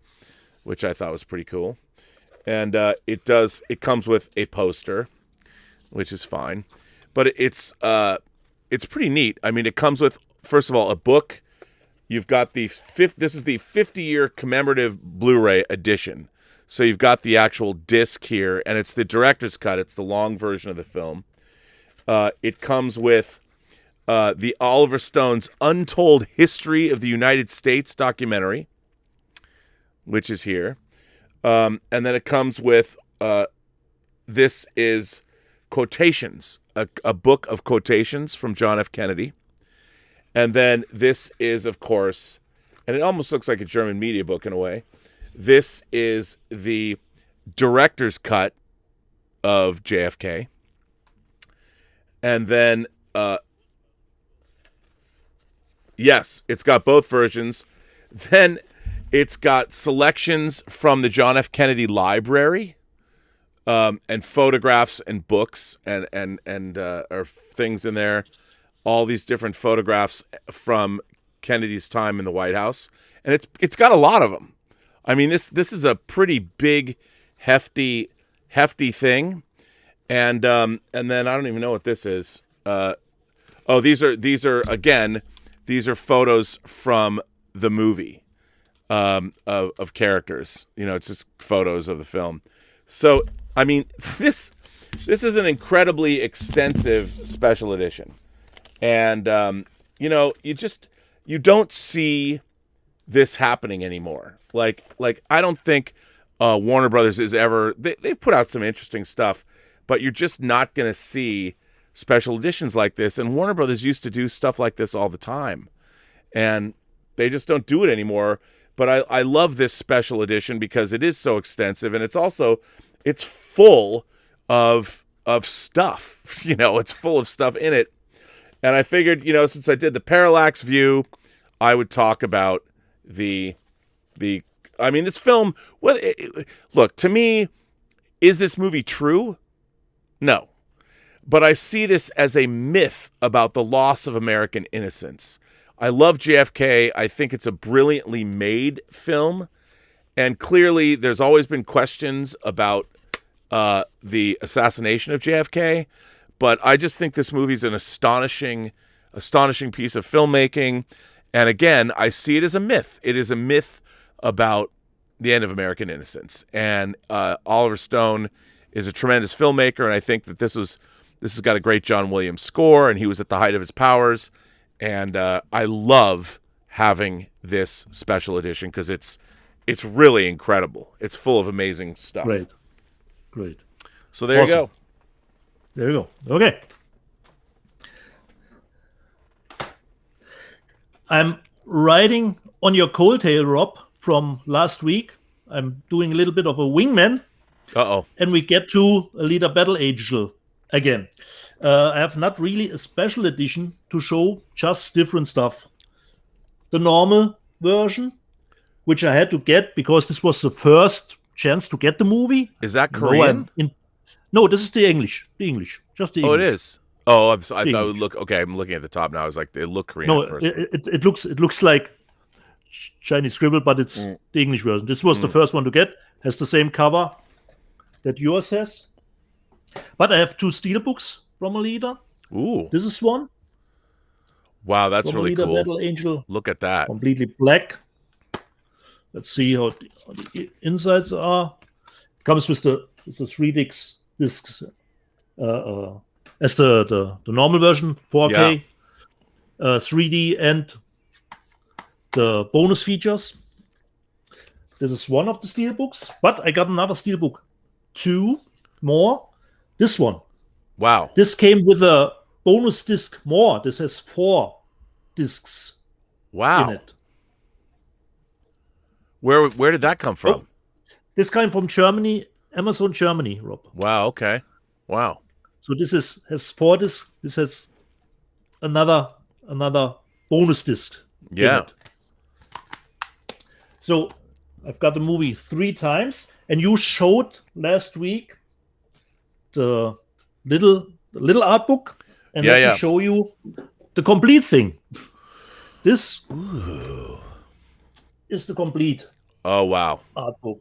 which I thought was pretty cool. And it comes with a poster, which is fine, but it's pretty neat. I mean, it comes with, first of all, a book. You've got this is the 50-year commemorative Blu-ray edition. So you've got the actual disc here, and it's the director's cut. It's the long version of the film. It comes with the Oliver Stone's Untold History of the United States documentary, which is here. And then it comes with, this is quotations, a book of quotations from John F. Kennedy. And then this is, of course, and it almost looks like a German media book in a way. This is the director's cut of JFK. And then, yes, it's got both versions. Then it's got selections from the John F. Kennedy Library, and photographs and books and or things in there. All these different photographs from Kennedy's time in the White House, and it's got a lot of them. I mean, this is a pretty big, hefty thing, and then I don't even know what this is. These are photos from the movie. Of characters, it's just photos of the film. So, I mean, this is an incredibly extensive special edition, and you don't see this happening anymore. Like I don't think Warner Brothers is ever. They've put out some interesting stuff, but you're just not going to see special editions like this. And Warner Brothers used to do stuff like this all the time, and they just don't do it anymore. But I love this special edition because it is so extensive, and it's full of stuff. It's full of stuff in it. And I figured, since I did the Parallax View, I would talk about this film. Well, look, to me, is this movie true? No. But I see this as a myth about the loss of American innocence. I love JFK. I think it's a brilliantly made film. And clearly, there's always been questions about the assassination of JFK. But I just think this movie's an astonishing piece of filmmaking. And again, I see it as a myth. It is a myth about the end of American innocence. And Oliver Stone is a tremendous filmmaker. And I think that this has got a great John Williams score. And he was at the height of his powers. And I love having this special edition because it's really incredible. It's full of amazing stuff. Great. So there you go. There you go. Okay. I'm riding on your coattail, Rob, from last week. I'm doing a little bit of a wingman. Uh-oh. And we get to Alita Battle Angel again. I have not really a special edition to show, just different stuff. The normal version, which I had to get because this was the first chance to get the movie. Is that Korean? No, this is the English. Just the English. Oh, it is. Oh, I thought it would look. Okay, I'm looking at the top now. I was like, it looked Korean at first. It looks like Chinese scribble, but it's the English version. This was the first one to get. Has the same cover that yours has. But I have 2 steelbooks from Alita. Ooh. This is one. Wow, that's really cool. Battle Angel. Look at that. Completely black. Let's see how the insides are. It comes with the 3 discs as the normal version, 4K, 3D, and the bonus features. This is one of the steelbooks, but I got another steelbook. 2 more. This one. Wow. This came with a bonus disc more. This has 4 discs in it. Where did that come from? Oh, this came from Germany, Amazon Germany, Rob. Wow, okay. Wow. So this has 4 discs. This has another bonus disc. Yeah. So I've got the movie 3 times, and you showed last week the little art book, and let me show you the complete thing. This is the complete. Oh wow! Art book.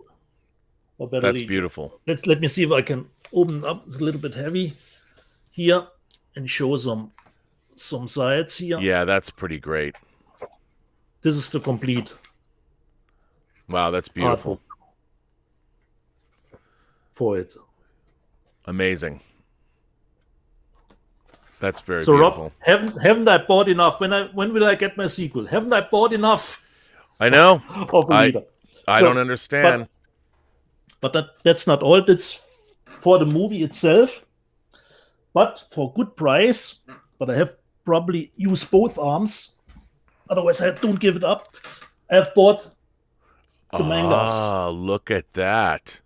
That's beautiful. Let me see if I can open it up. It's a little bit heavy here, and show some sides here. Yeah, that's pretty great. This is the complete. Wow, that's beautiful. For it. Amazing. That's very so beautiful. Rob, haven't I bought enough? When will I get my sequel? Haven't I bought enough? I know. Of I don't understand. But that's not all. That's for the movie itself. But for good price. But I have probably used both arms. Otherwise, I don't give it up. I have bought the mangas. Ah, look at that.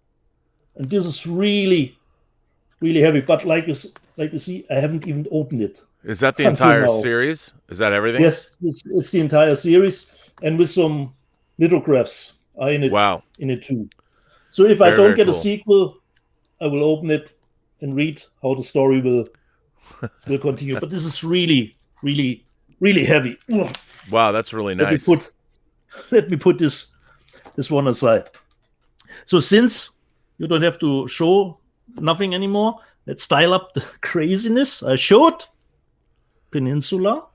And this is really, really heavy. But like you see, I haven't even opened it. Is that the entire series? Is that everything? Yes, it's the entire series. And with some lithographs in it, in it too. So if I don't get a sequel, I will open it and read how the story will continue. But this is really, really, really heavy. Wow, that's really nice. Let me put this one aside. So since you don't have to show nothing anymore, let's dial up the craziness. I showed Peninsula,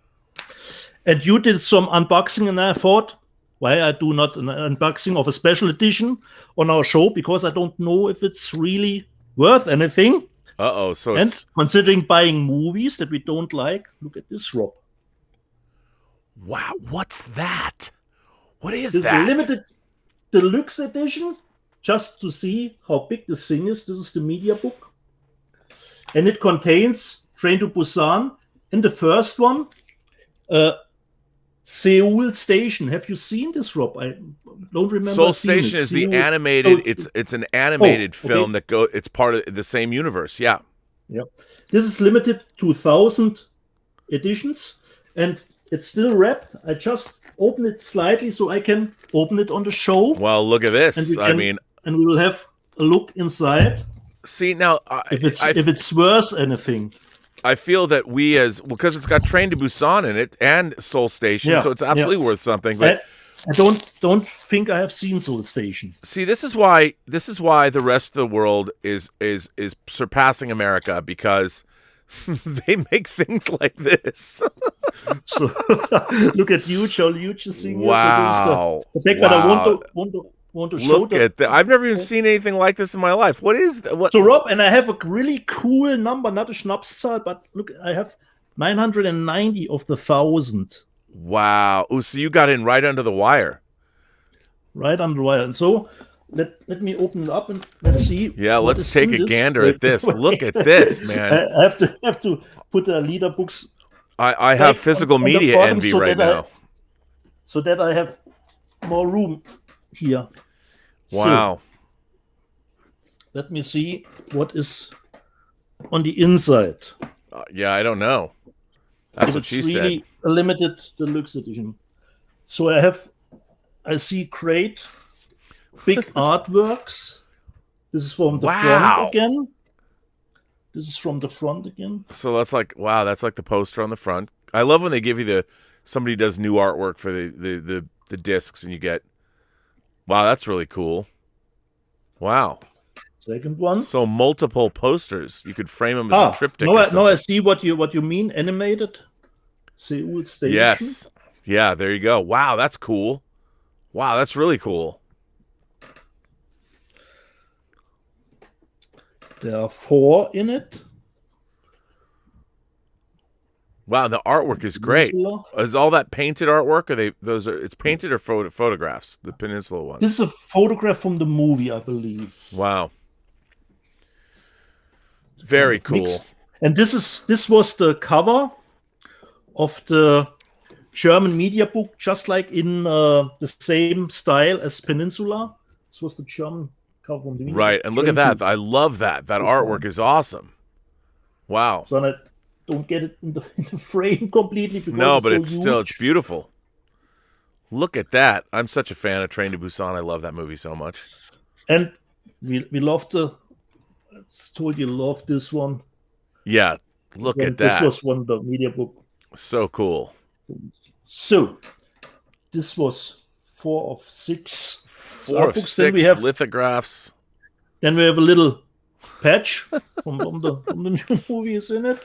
and you did some unboxing, and I thought, why I do not an unboxing of a special edition on our show, because I don't know if it's really worth anything. So considering buying movies that we don't like, look at this, Rob. Wow, what's that? What is this that? This is a limited deluxe edition, just to see how big this thing is. This is the media book. And it contains Train to Busan. In the first one, Seoul Station. Have you seen this, Rob? I don't remember. Seoul Station is the animated. It's an animated film that it's part of the same universe. Yeah. Yeah. This is limited to 1,000 editions, and it's still wrapped. I just open it slightly so I can open it on the show. Well, look at this. And we will have a look inside. See now, if it's worth anything. I feel that because it's got Train to Busan in it and Seoul Station, so it's absolutely worth something. But I don't think I have seen Seoul Station. See, this is why the rest of the world is surpassing America, because they make things like this. So, look at huge thing. Wow! So the fact that I want to show. Look at that! I've never even seen anything like this in my life. What is that? What? So Rob, and I have a really cool number, not a Schnapszahl, but look, I have 990 of the 1,000. Wow! Oh, so you got in right under the wire. Right under the wire, and so let me open it up and let's see. Yeah, let's take a gander at this. Look at this, man! I have to put the leader books. I have physical media envy right now. So that I have more room here. Wow. So, let me see what is on the inside. Yeah, I don't know. That's what she said. It's really a limited deluxe edition. So I I see great big artworks. This is from the Wow. front again. This is from the front again. So that's like, wow, that's like the poster on the front. I love when they give you somebody does new artwork for the discs, and you get, wow, that's really cool. Wow. Second one. So multiple posters. You could frame them as a triptych. No, I see what you mean. Animated. Seoul Station. Yes. Yeah, there you go. Wow, that's cool. Wow, that's really cool. There are 4 in it. Wow, the artwork is great. Peninsula. Is all that painted artwork? It's painted or photographs? The Peninsula one. This is a photograph from the movie, I believe. Wow. Very cool. Mixed. And this was the cover of the German media book, just like in the same style as Peninsula. This was the German cover from the media. Right, and look at that. I love that. That artwork is awesome. Wow. So I don't get it in the frame completely. Because No, but it's so huge. it's beautiful. Look at that. I'm such a fan of Train to Busan. I love that movie so much. And we love I told you, love this one. Yeah, look at that. This was one of the media book. So cool. So, this was 4 of 6. 4 of 6 lithographs. Then we have a little patch from the new movies in it.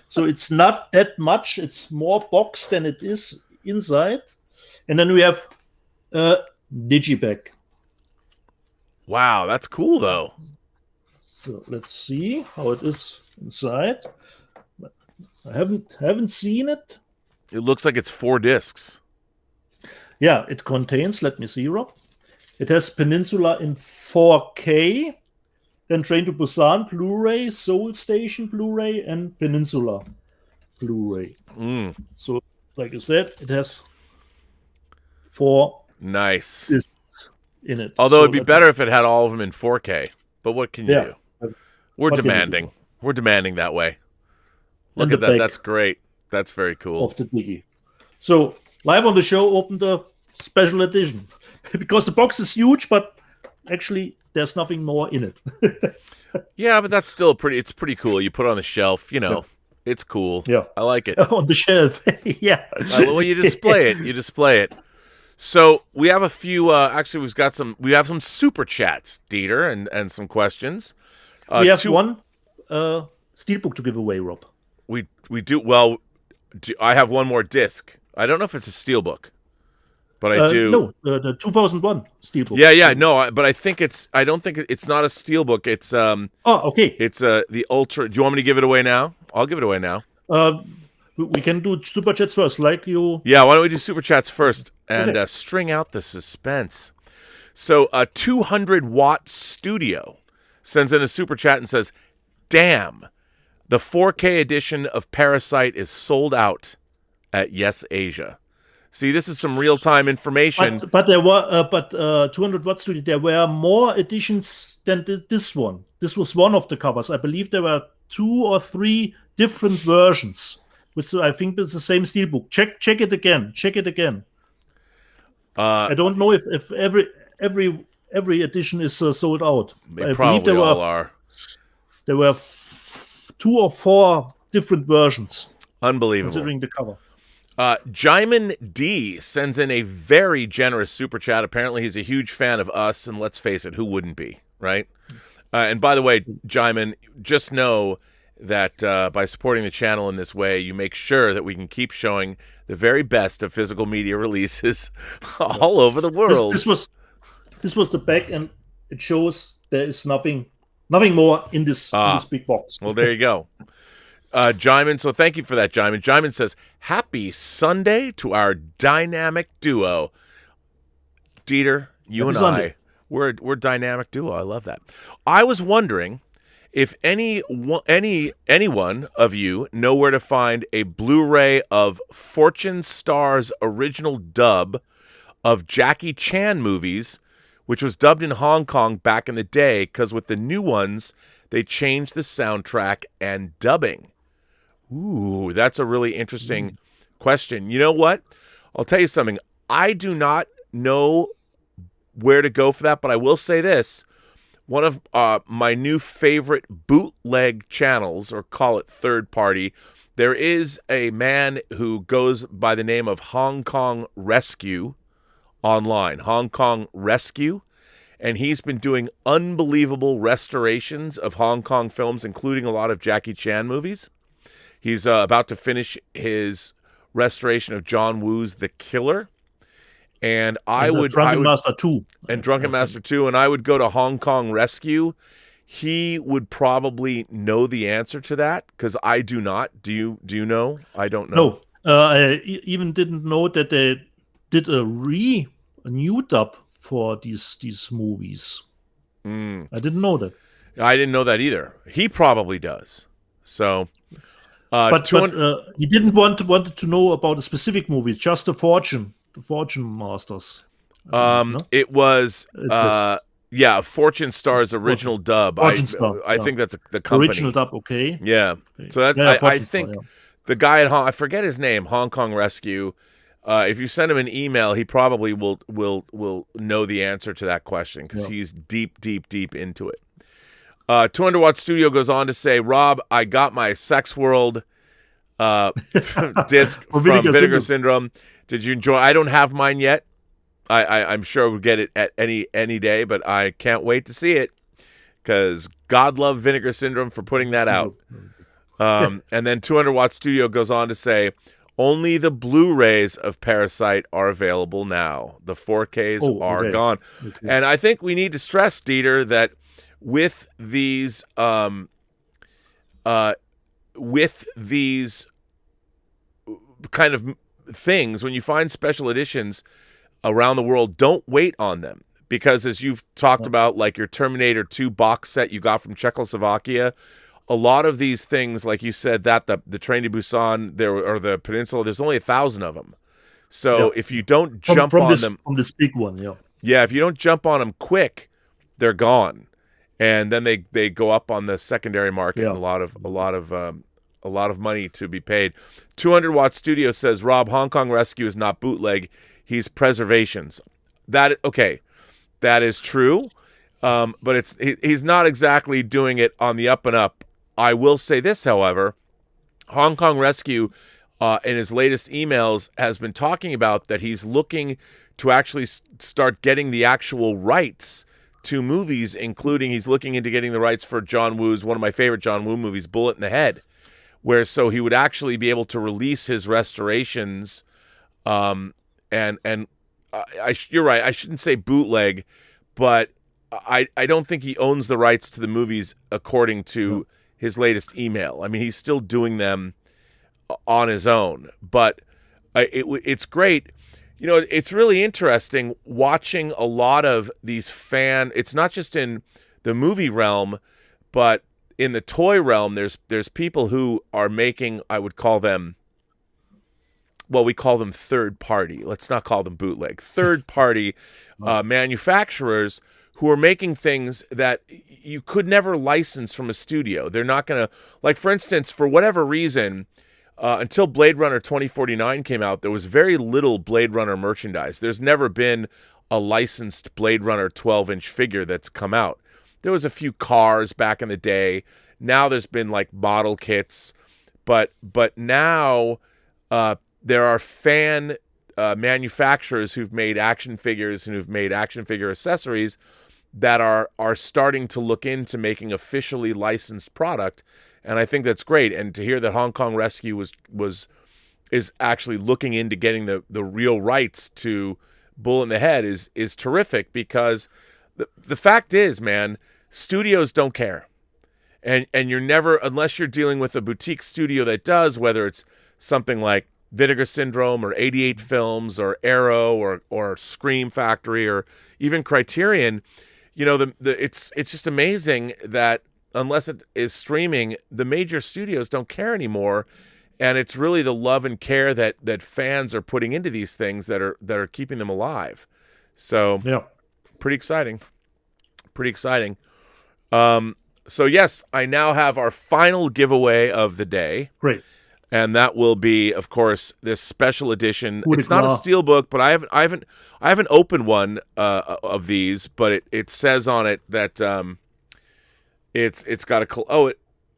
So it's not that much. It's more box than it is inside. And then we have a digipack. Wow, that's cool though. So let's see how it is inside. I haven't seen it. It looks like it's 4 discs. Yeah, it contains, let me see, Rob. It has Peninsula in 4K, then Train to Busan Blu-ray, Seoul Station Blu-ray, and Peninsula Blu-ray. So, like I said, it has 4 Nice. discs in it. Although So it'd be better if it had all of them in 4K. But what can you do? We're What can you demanding. We're demanding that way. Look And at the that. back That's great. That's very cool. of the Diggy. So, live on the show, open the special edition. Because the box is huge, but actually there's nothing more in it. Yeah, but that's still it's pretty cool. You put it on the shelf, it's cool. Yeah. I like it. On the shelf. Yeah. Well, you display it. You display it. So we have a few. Actually, we have some super chats, Dieter, and some questions. We have one steelbook to give away, Rob. We do. Well, I have one more disc. I don't know if it's a steelbook, but I do. No, the 2001 steelbook. Yeah. No, but I think it's. I don't think it's not a steelbook. It's Oh, okay. It's the ultra. Do you want me to give it away now? I'll give it away now. We can do super chats first, like you. Yeah, why don't we do super chats first and string out the suspense? So, 200-watt studio sends in a super chat and says, "Damn, the 4K edition of Parasite is sold out at Yes Asia." See, this is some real-time information. But there were 200 watt studio. There were more editions than this one. This was one of the covers. I believe there were 2 or 3 different versions. I think it's the same steelbook. Check it again. Check it again. I don't know if every edition is sold out. They probably all are. There were 2 or 4 different versions. Unbelievable. Considering the cover. Jaimin D sends in a very generous super chat. Apparently, he's a huge fan of us, and let's face it, who wouldn't be, right? And by the way, Jaimin, just know that by supporting the channel in this way, you make sure that we can keep showing the very best of physical media releases all over the world. This was the back, and it shows there is nothing more in this big box. Well, there you go. Jaimin, so thank you for that, Jaimin. Jaimin says, "Happy Sunday to our dynamic duo." Dieter, you and I, we're a dynamic duo. I love that. I was wondering if anyone of you know where to find a Blu-ray of Fortune Star's original dub of Jackie Chan movies, which was dubbed in Hong Kong back in the day, because with the new ones, they changed the soundtrack and dubbing. Ooh, that's a really interesting question. You know what? I'll tell you something. I do not know where to go for that, but I will say this. One of my new favorite bootleg channels, or call it third party, there is a man who goes by the name of Hong Kong Rescue online, Hong Kong Rescue, and he's been doing unbelievable restorations of Hong Kong films, including a lot of Jackie Chan movies. He's about to finish his restoration of John Woo's The Killer. And Drunken Master 2. And Drunken Master 2. And I would go to Hong Kong Rescue. He would probably know the answer to that, because I do not. Do you know? I don't know. No. I even didn't know that they did a new dub for these movies. I didn't know that. I didn't know that either. He probably does. So, but he didn't wanted to know about a specific movie, just the Fortune Masters. It was Fortune Star's original dub. I think that's the company. Original dub, okay. Yeah. Okay. So that I think the guy at I forget his name, Hong Kong Rescue. If you send him an email, he probably will know the answer to that question, because he's deep into it. 200 Watt Studio goes on to say, Rob, I got my Sex World disc from Vinegar Syndrome. Did you enjoy? I don't have mine yet. I'm sure we'll get it at any day, but I can't wait to see it, because God love Vinegar Syndrome for putting that out. And then 200 Watt Studio goes on to say, only the Blu-rays of Parasite are available now. The 4Ks are gone. Okay. And I think we need to stress, Dieter, that with these kind of things, when you find special editions around the world, don't wait on them, because as you've talked about, like your Terminator 2 box set you got from Czechoslovakia, a lot of these things, like you said, that the Train to Busan or the Peninsula, there's only 1,000 of them. So if you don't jump on them from this big one, if you don't jump on them quick, they're gone, and then they go up on the secondary market. And a lot of money to be paid. 200 Watt Studio says, Rob, Hong Kong Rescue is not bootleg, he's preservations. That is true, but he's not exactly doing it on the up and up. I will say this, however, Hong Kong Rescue, in his latest emails, has been talking about that he's looking to actually start getting the actual rights to movies, including he's looking into getting the rights for John Woo's, one of my favorite John Woo movies, Bullet in the Head, where so he would actually be able to release his restorations. You're right, I shouldn't say bootleg, but I don't think he owns the rights to the movies according to his latest email. I mean, he's still doing them on his own, but it's great. You know, it's really interesting watching a lot of these it's not just in the movie realm, but in the toy realm, there's people who are making, I would call them, well, we call them third party. Let's not call them bootleg. Third party manufacturers who are making things that you could never license from a studio. They're not going to, like, for instance, for whatever reason, until Blade Runner 2049 came out, there was very little Blade Runner merchandise. There's never been a licensed Blade Runner 12-inch figure that's come out. There was a few cars back in the day. Now there's been like model kits, but now there are fan manufacturers who've made action figures and who've made action figure accessories that are starting to look into making officially licensed product, and I think that's great. And to hear that Hong Kong Rescue is actually looking into getting the real rights to Bullet in the Head is terrific, because the fact is, man, studios don't care. And you're never, unless you're dealing with a boutique studio that does, whether it's something like Vinegar Syndrome or 88 Films or Arrow or Scream Factory or even Criterion, you know, it's just amazing that unless it is streaming, the major studios don't care anymore. And it's really the love and care that fans are putting into these things that are keeping them alive. So yeah, pretty exciting. Pretty exciting. So yes, I now have our final giveaway of the day. Great. And that will be, of course, this special edition. It's not a steelbook, but I haven't opened one of these. But it says on it that it's got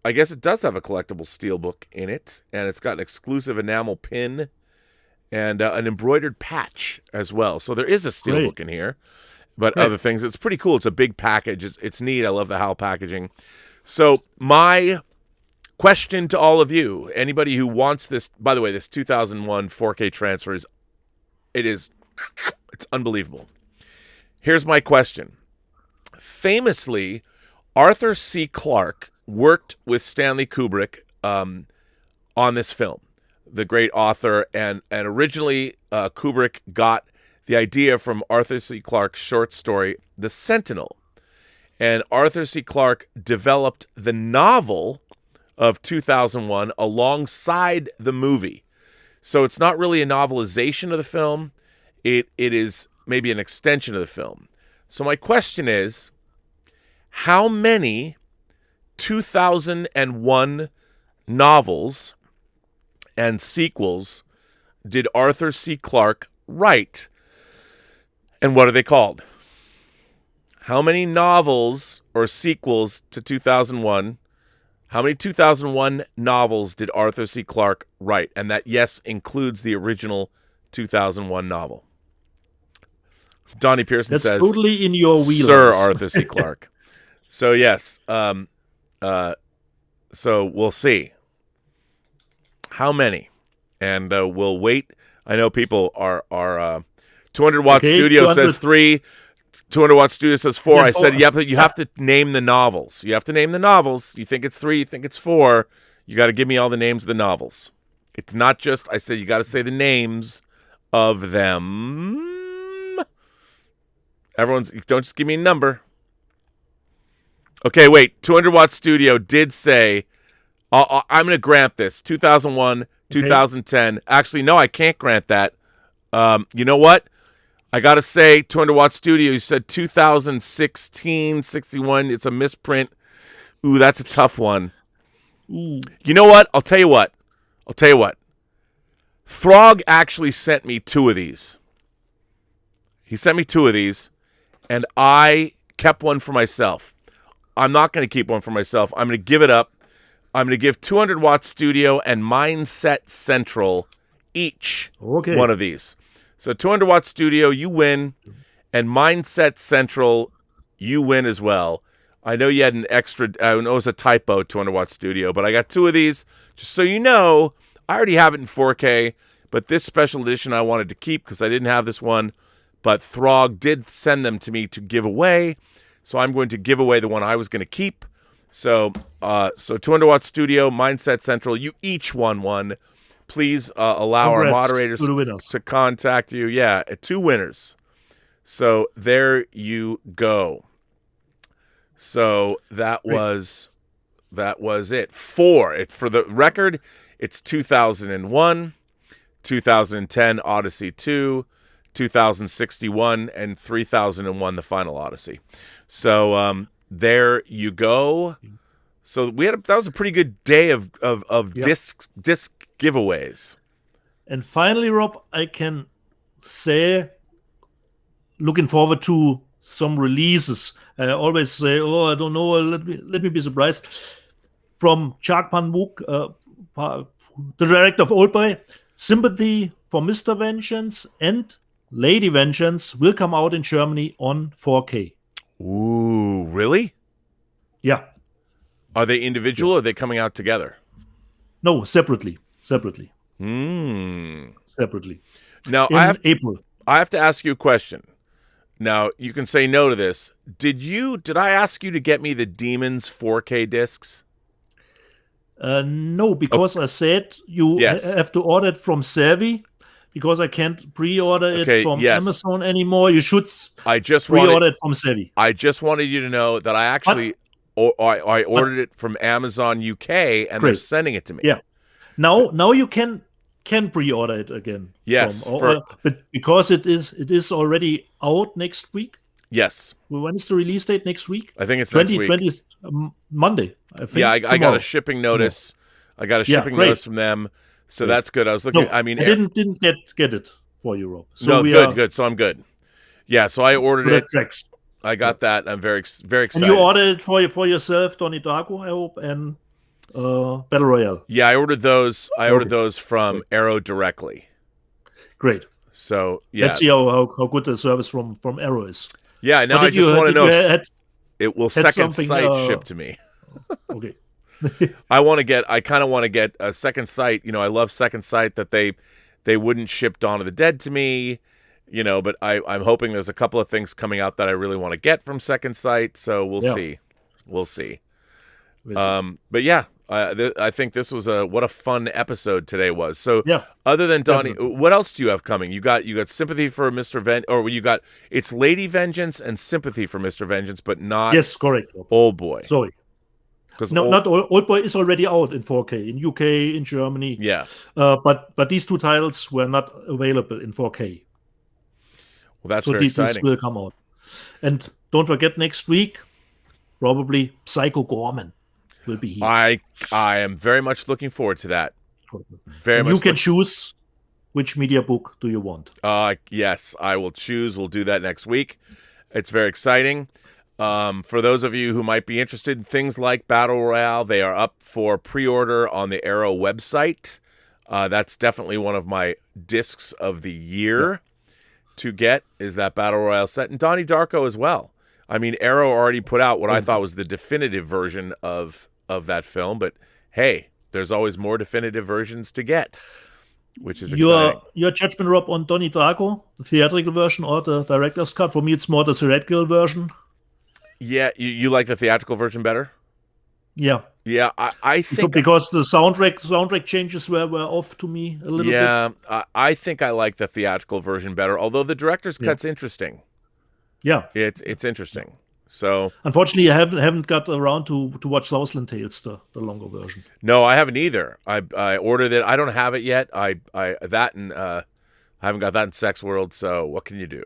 I guess it does have a collectible steelbook in it, and it's got an exclusive enamel pin and an embroidered patch as well. So there is a steelbook in here, but other things. It's pretty cool. It's a big package. It's neat. I love the HAL packaging. So my question to all of you, anybody who wants this, by the way, this 2001 4K transfer it's unbelievable. Here's my question. Famously, Arthur C. Clarke worked with Stanley Kubrick on this film, the great author, and originally Kubrick got the idea from Arthur C. Clarke's short story, The Sentinel. And Arthur C. Clarke developed the novel of 2001 alongside the movie. So it's not really a novelization of the film. It is maybe an extension of the film. So my question is, how many 2001 novels and sequels did Arthur C. Clarke write? And what are they called? How many novels or sequels to 2001? How many 2001 novels did Arthur C. Clarke write? And that, yes, includes the original 2001 novel. Donnie Pearson says, that's totally in your wheelhouse. Sir Arthur C. Clarke. So, yes. So we'll see. How many? And we'll wait. I know people are 200 Watt Studio says 3. 200 Watt Studio says 4. I said, but you have to name the novels. You have to name the novels. You think it's 3, you think it's 4. You got to give me all the names of the novels. It's not just, I said, you got to say the names of them. Don't just give me a number. Okay, wait. 200 Watt Studio did say, I'm going to grant this. 2001, 2010. Actually, no, I can't grant that. You know what? I got to say, 200 Watt Studio, you said 2016, 61. It's a misprint. Ooh, that's a tough one. Ooh. You know what? I'll tell you what. Throg actually sent me 2 of these. He sent me 2 of these, and I kept one for myself. I'm not going to keep one for myself. I'm going to give it up. I'm going to give 200 Watt Studio and Mindset Central each one of these. So 200 Watt Studio, you win, and Mindset Central, you win as well. I know you had an extra, I know it was a typo, 200 Watt Studio, but I got 2 of these. Just so you know, I already have it in 4K, but this special edition I wanted to keep because I didn't have this one, but Throg did send them to me to give away, so I'm going to give away the one I was going to keep. So 200 Watt Studio, Mindset Central, you each won one. Please allow our moderators to contact you. Yeah, 2 winners. So there you go. So that was it. 4. For the record, it's 2001, 2010 Odyssey 2, 2061, and 3001 the Final Odyssey. So there you go. So that was a pretty good day of disc giveaways. And finally, Rob, I can say, looking forward to some releases. I always say, I don't know, let me be surprised. From Jacques Van Wook, the director of Oldboy, Sympathy for Mr. Vengeance and Lady Vengeance will come out in Germany on 4K. Ooh, really? Yeah. Are they individual or are they coming out together? No, separately. Separately. Now, April. I have to ask you a question. Now, you can say no to this. Did I ask you to get me the Demons 4K discs? No, because I said you have to order it from Savvy, because I can't pre-order it from Amazon anymore. You should pre-order it from Savvy. I just wanted you to know that I actually I ordered it from Amazon UK, and they're sending it to me. Yeah. Now you can pre-order it again. Yes, but because it is already out next week. Yes. When is the release date next week? I think it's next week. 2020 Monday. I think. Yeah, I got a shipping notice I got a shipping notice from them, so that's good. I was looking. No, I mean, I didn't get it for you, Rob. So good. So I'm good. Yeah, so I ordered it. Tracks. I got that. I'm very excited. And you ordered it for yourself, Donnie Darko, I hope, and Battle Royale. Yeah, I ordered those. I ordered those from Arrow directly. Great. So yeah, let's see how good the service from Arrow is. Yeah, now I just want to know if it will second sight ship to me. Okay. I kind of want to get a second sight. You know, I love second sight that they wouldn't ship Dawn of the Dead to me. You know, but I'm hoping there's a couple of things coming out that I really want to get from second sight. So we'll see. We'll see. But yeah, I think this was what a fun episode today was. So other than Donnie, what else do you have coming? You got Sympathy for Mr. or you got it's Lady Vengeance and Sympathy for Mr. Vengeance, but not correct. Old Boy. Sorry. Not Old Boy is already out in 4K in UK, in Germany. Yeah. But these two titles were not available in 4K. Well, that's very exciting. This will come out. And don't forget, next week, probably Psycho Gorman will be here. I am very much looking forward to that. Very much. You can choose which media book do you want. Yes, I will choose. We'll do that next week. It's very exciting. For those of you who might be interested in things like Battle Royale, they are up for pre-order on the Arrow website. That's definitely one of my discs of the year to get, is that Battle Royale set. And Donnie Darko as well. I mean, Arrow already put out what I thought was the definitive version of that film, but hey, there's always more definitive versions to get, which is exciting. Your judgment, Rob, on Donnie Darko, the theatrical version or the director's cut? For me, it's more the theatrical version. Yeah, you like the theatrical version better? Yeah. Yeah, I think... Because the soundtrack changes were off to me a little bit. Yeah, I think I like the theatrical version better, although the director's cut's interesting. Yeah. It's interesting. So unfortunately, I haven't got around to watch Southland Tales, the longer version. No, I haven't either. I ordered it. I don't have it yet. I haven't got that in Sex World, so what can you do?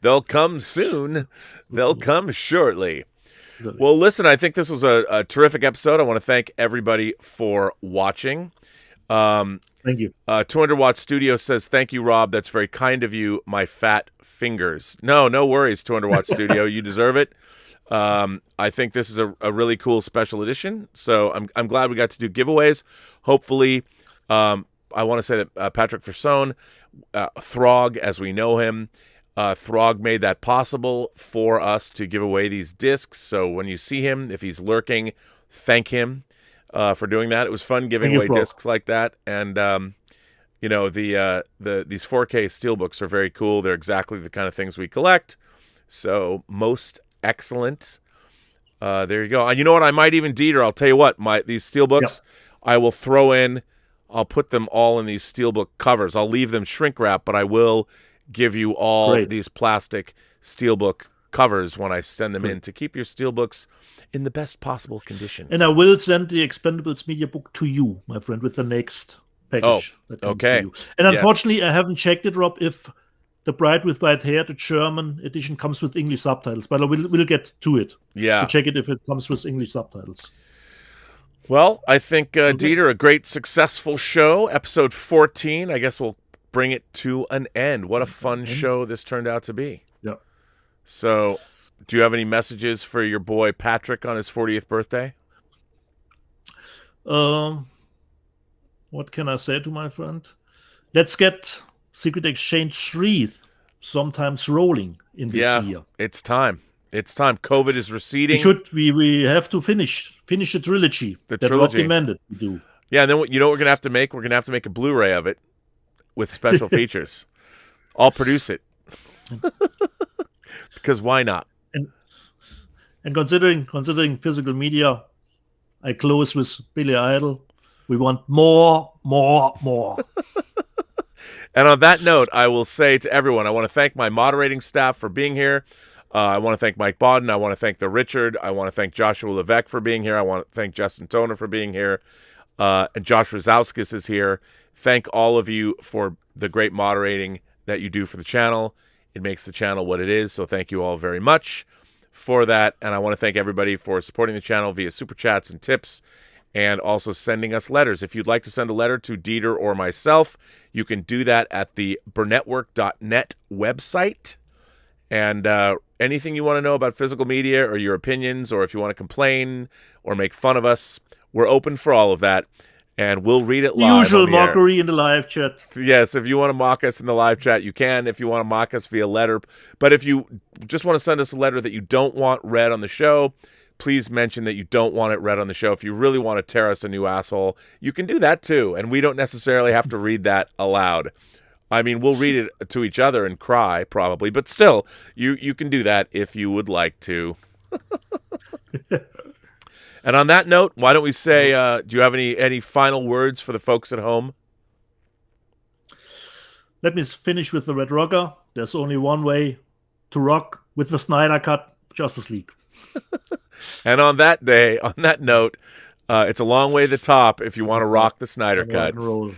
They'll come soon. They'll come shortly. Well, listen, I think this was a terrific episode. I want to thank everybody for watching. Thank you. 200 Watt Studio says, thank you, Rob. That's very kind of you, my fat fingers. No worries, 200 Watt Studio. You deserve it. I think this is a really cool special edition. So I'm glad we got to do giveaways. Hopefully, I want to say that Patrick Fersone, Throg, as we know him, Throg made that possible for us to give away these discs. So when you see him, if he's lurking, thank him for doing that. It was fun giving away discs like that. And these 4K steelbooks are very cool. They're exactly the kind of things we collect. So most excellent. There you go. And you know what? I might even, Dieter, I'll tell you what, these steelbooks, I will throw in. I'll put them all in these steelbook covers. I'll leave them shrink wrap, but I will give you all these plastic steelbook covers when I send them in to keep your steelbooks in the best possible condition. And I will send the Expendables media book to you, my friend, with the next package. That comes to you. And unfortunately, I haven't checked it, Rob, if The Bride with White Hair, the German edition, comes with English subtitles, but we'll get to it. Yeah. To check it if it comes with English subtitles. Well, I think, Dieter, a great successful show. Episode 14. I guess we'll bring it to an end. What a fun show this turned out to be. Yeah. So, do you have any messages for your boy Patrick on his 40th birthday? What can I say to my friend? Let's get Secret Exchange 3 sometimes rolling in this year. It's time. It's time. COVID is receding. We have to finish the trilogy. The that trilogy. Rob demanded we do. Yeah, and then you know what we're going to have to make? We're going to have to make a Blu-ray of it with special features. I'll produce it. Because why not? And considering physical media, I close with Billy Idol. We want more. And on that note, I will say to everyone, I want to thank my moderating staff for being here. I want to thank Mike Bodden. I want to thank the Richard. I want to thank Joshua Levesque for being here. I want to thank Justin Toner for being here. And Josh Rosowskis is here. Thank all of you for the great moderating that you do for the channel. It makes the channel what it is, so thank you all very much for that. And I want to thank everybody for supporting the channel via Super Chats and tips and also sending us letters. If you'd like to send a letter to Dieter or myself, you can do that at the Burnettwork.net website. And anything you want to know about physical media or your opinions, or if you want to complain or make fun of us, we're open for all of that. And we'll read it live. Usual mockery in the live chat. Yes, if you want to mock us in the live chat, you can. If you want to mock us via letter. But if you just want to send us a letter that you don't want read on the show, please mention that you don't want it read on the show. If you really want to tear us a new asshole, you can do that too. And we don't necessarily have to read that aloud. I mean, we'll read it to each other and cry probably. But still, you can do that if you would like to. And on that note, why don't we say, do you have any final words for the folks at home? Let me finish with the Red Rocker. There's only one way to rock with the Snyder Cut, Justice League. And on that note, it's a long way to the top if you want to rock the Snyder Cut. Roll.